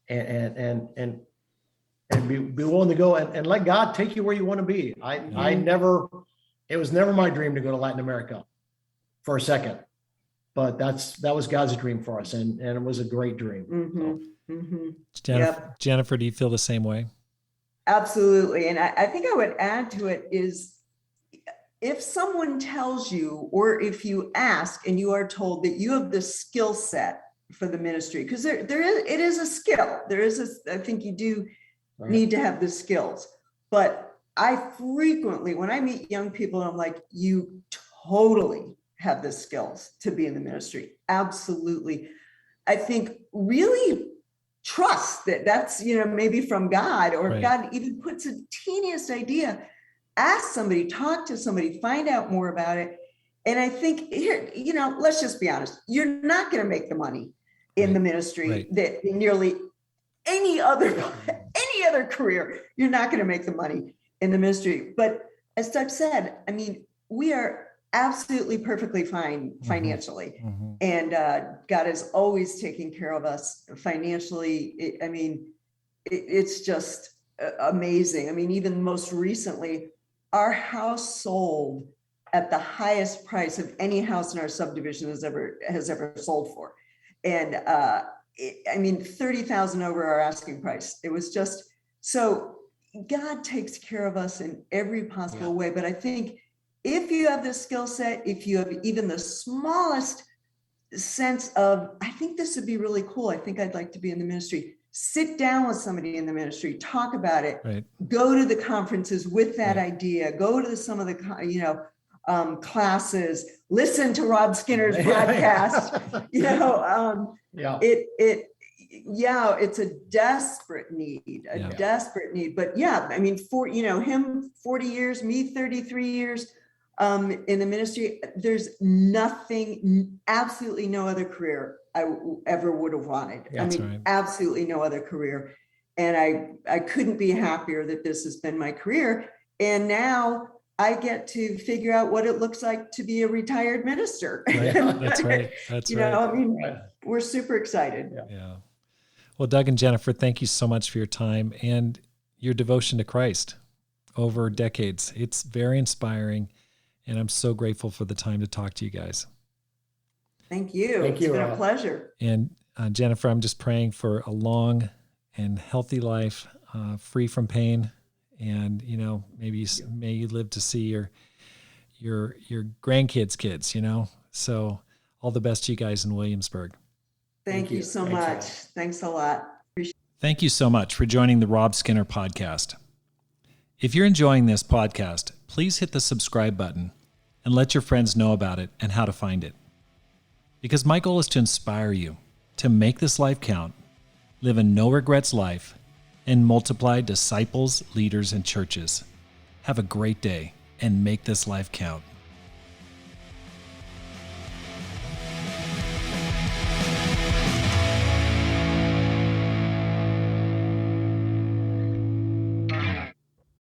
and be willing to go and let God take you where you want to be. It was never my dream to go to Latin America for a second, but that was God's dream for us. And it was a great dream. Mm-hmm. So. Mm-hmm. Jennifer, do you feel the same way? Absolutely. And I think I would add to it is, if someone tells you, or if you ask and you are told that you have the skill set for the ministry, because it is a skill. I think you do need to have the skills. But I frequently, when I meet young people, I'm like, you totally have the skills to be in the ministry. Absolutely. I think really trust that's, maybe from God, or if God even puts a teeniest idea, ask somebody, talk to somebody, find out more about it. And I think here, let's just be honest. You're not going to make the money in the ministry that nearly any other career. You're not going to make the money in the ministry. But as Doug said, I mean, we are absolutely perfectly fine financially. Mm-hmm. And God is always taking care of us financially. It's just amazing. I mean, even most recently, our house sold at the highest price of any house in our subdivision has ever sold for. And $30,000 over our asking price. It was just, so God takes care of us in every possible way. But I think if you have the skill set, if you have even the smallest sense of, I think this would be really cool. I think I'd like to be in the ministry. Sit down with somebody in the ministry, talk about it, go to the conferences with that idea, go to some of the, classes, listen to Rob Skinner's podcast, it's a desperate need, desperate need. But him 40 years, me 33 years in the ministry, there's absolutely no other career I ever would have wanted. Absolutely no other career. And I couldn't be happier that this has been my career. And now I get to figure out what it looks like to be a retired minister. That's right. That's right. We're super excited. Yeah. Well, Doug and Jennifer, thank you so much for your time and your devotion to Christ over decades. It's very inspiring, and I'm so grateful for the time to talk to you guys. Thank you. It's been a pleasure. And Jennifer, I'm just praying for a long and healthy life, free from pain. And, may you live to see your grandkids' kids, So all the best to you guys in Williamsburg. Thank you so much. Thanks a lot. Thank you so much for joining the Rob Skinner podcast. If you're enjoying this podcast, please hit the subscribe button and let your friends know about it and how to find it. Because my goal is to inspire you to make this life count, live a no regrets life, and multiply disciples, leaders, and churches. Have a great day and make this life count.